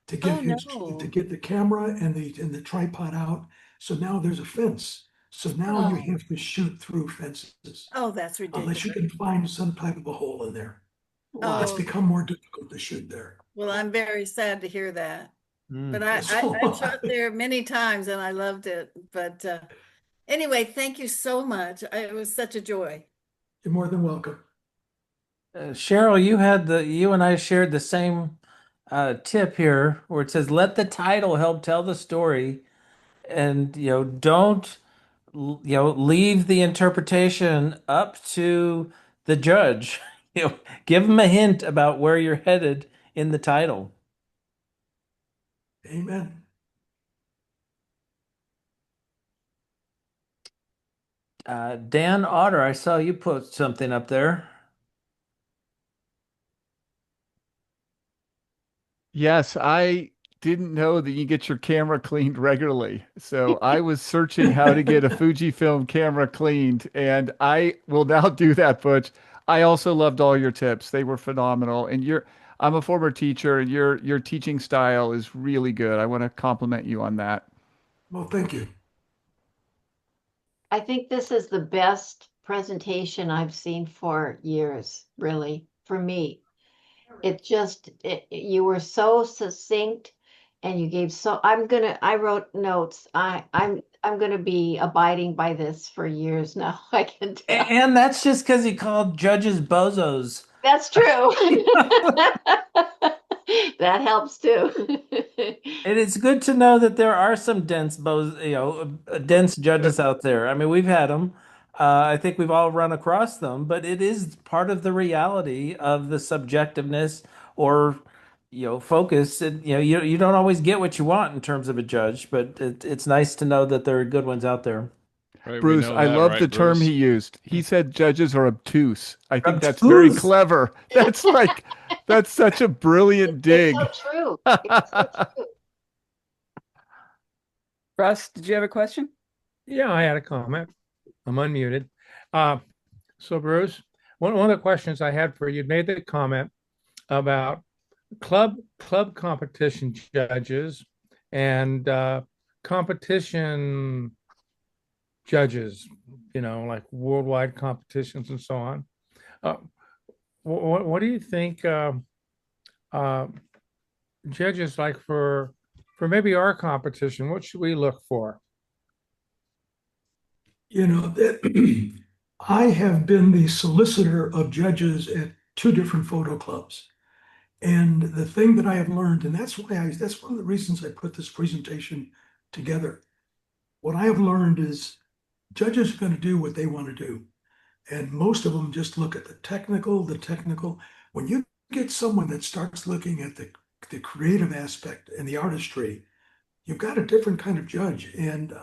to get Oh, no. to get the camera and the tripod out. So now there's a fence. So now you Oh. have to shoot through fences Oh, that's unless ridiculous. you can find some type of a hole in there. Wow. It's Oh, become more difficult to shoot there. well, I'm very sad to hear that. But mm, I shot there many times and I loved it. But anyway, thank you so much. It was such a joy. You're more than welcome. Cheryl, you and I shared the same tip here where it says, let the title help tell the story, and don't leave the interpretation up to the judge. Give them a hint about where you're headed in the title. Amen. Dan Otter, I saw you put something up there. Yes, I didn't know that you get your camera cleaned regularly. So I was searching how to get a Fujifilm camera cleaned, and I will now do that, Butch. I also loved all your tips. They were phenomenal. And I'm a former teacher, and your teaching style is really good. I want to compliment you on that. Well, thank you. I think this is the best presentation I've seen for years, really, for me. You were so succinct and you gave I wrote notes. I'm gonna be abiding by this for years now. I can tell. And that's just because he called judges bozos. That's true. That helps too. And it's good to know that there are some dense judges out there. I mean, we've had them. I think we've all run across them, but it is part of the reality of the subjectiveness or, focus. And, you don't always get what you want in terms of a judge, but it's nice to know that there are good ones out there. Right, we Bruce, know I that, love right, the term Bruce? he used. He said judges are obtuse. I think that's very Obtuse. clever. That's such a brilliant dig. It's so true. It's so true. Russ, did you have a question? Yeah, I had a comment. I'm unmuted. So Bruce, one of the questions I had for you, made the comment about club competition judges and competition judges, like worldwide competitions and so on. What do you think judges like for maybe our competition? What should we look for? That I have been the solicitor of judges at 2 different photo clubs. And the thing that I have learned, and that's one of the reasons I put this presentation together. What I have learned is judges are going to do what they want to do. And most of them just look at the technical. When you get someone that starts looking at the creative aspect and the artistry, you've got a different kind of judge. And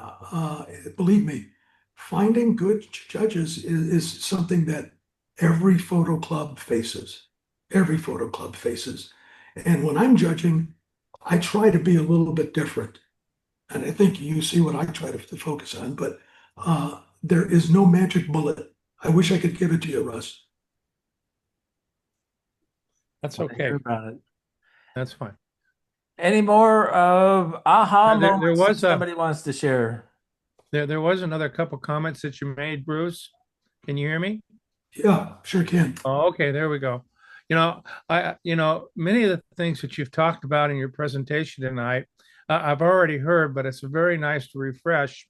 believe me, finding good judges is something that every photo club faces. Every photo club faces. And when I'm judging, I try to be a little bit different. And I think you see what I try to focus on, but there is no magic bullet. I wish I could give it to you, Russ. That's when I hear okay. about it. That's fine. Any more of aha There moments was that a somebody wants to share? there was another couple comments that you made, Bruce. Can you hear me? Yeah, sure can. Oh, okay, there we go. Many of the things that you've talked about in your presentation tonight, I've already heard, but it's very nice to refresh.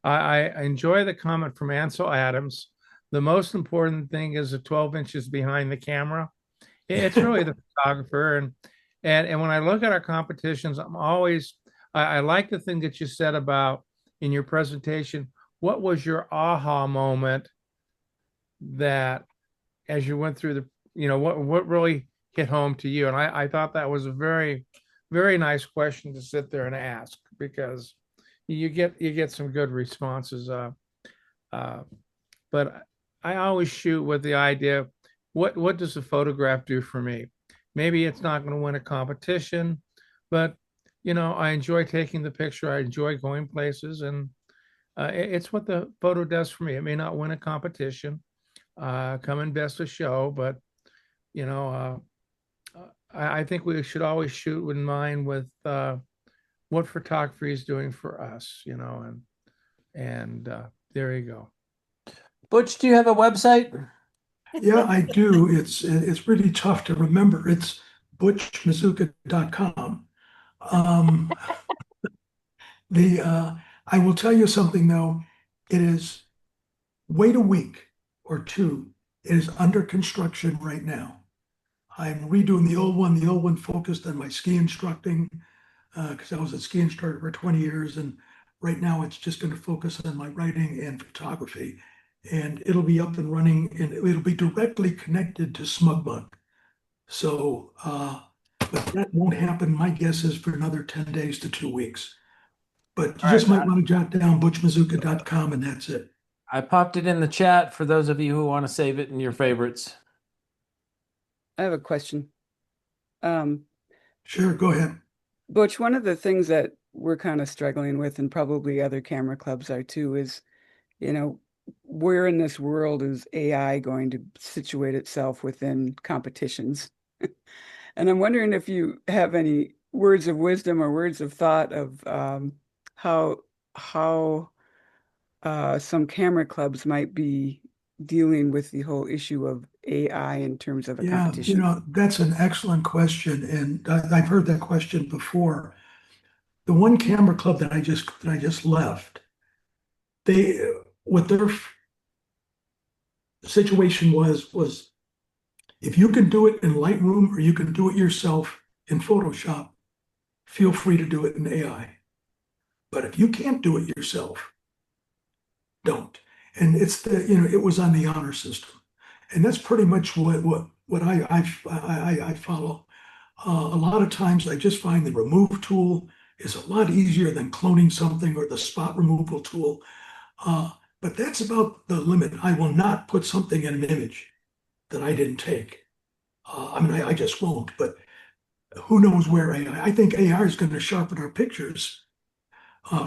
I enjoy the comment from Ansel Adams. The most important thing is the 12 inches behind the camera. It's really the photographer, and when I look at our competitions, I like the thing that you said about in your presentation. What was your aha moment that as you went through what really hit home to you? And I thought that was a very, very nice question to sit there and ask, because you get some good responses. But I always shoot with the idea, what does a photograph do for me? Maybe it's not going to win a competition, but I enjoy taking the picture. I enjoy going places, and it's what the photo does for me. It may not win a competition, come in best of show, but you know, I think we should always shoot in mind with what photography is doing for us, and there you go. Butch, do you have a website? Yeah, I do. It's really tough to remember. It's butchmazzuca.com. Um, I will tell you something though. It is wait a week or two. It is under construction right now. I'm redoing the old one. The old one focused on my ski instructing because I was a ski instructor for 20 years, and right now it's just going to focus on my writing and photography. And it'll be up and running, and it'll be directly connected to SmugMug. So, but that won't happen. My guess is for another 10 days to 2 weeks. But you just might want to jot down butchmazzuca.com, and that's it. I popped it in the chat for those of you who want to save it in your favorites. I have a question. Sure, go ahead. Butch, one of the things that we're kind of struggling with, and probably other camera clubs are too, is, where in this world is AI going to situate itself within competitions? And I'm wondering if you have any words of wisdom or words of thought of how some camera clubs might be dealing with the whole issue of AI in terms of a Yeah, competition. that's an excellent question, and I've heard that question before. The one camera club that I just left, what their situation was if you can do it in Lightroom or you can do it yourself in Photoshop, feel free to do it in AI. But if you can't do it yourself, don't. And it was on the honor system, and that's pretty much what I follow. A lot of times, I just find the remove tool is a lot easier than cloning something, or the spot removal tool. But that's about the limit. I will not put something in an image that I didn't take. I just won't. But who knows where AI? I think AI is going to sharpen our pictures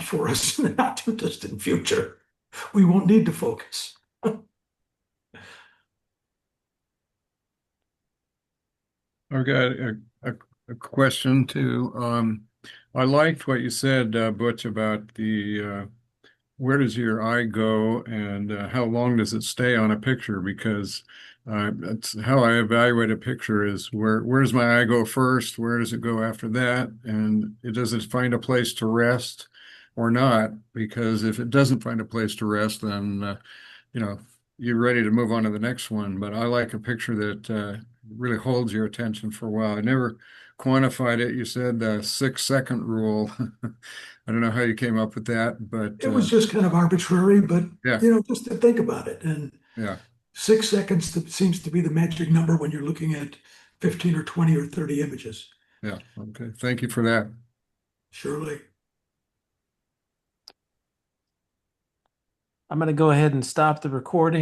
for us in the not too distant future. We won't need to focus. I've got a question too. I liked what you said, Butch, about the where does your eye go and how long does it stay on a picture? Because that's how I evaluate a picture is where's my eye go first? Where does it go after that? And does it find a place to rest or not? Because if it doesn't find a place to rest, then you're ready to move on to the next one. But I like a picture that really holds your attention for a while. I never quantified it. You said the 6-second rule. I don't know how you came up with that, but It was just kind of arbitrary, but yeah, just to think about it. And yeah. 6 seconds seems to be the magic number when you're looking at 15 or 20 or 30 images. Yeah. Okay. Thank you for that. Surely. I'm going to go ahead and stop the recording.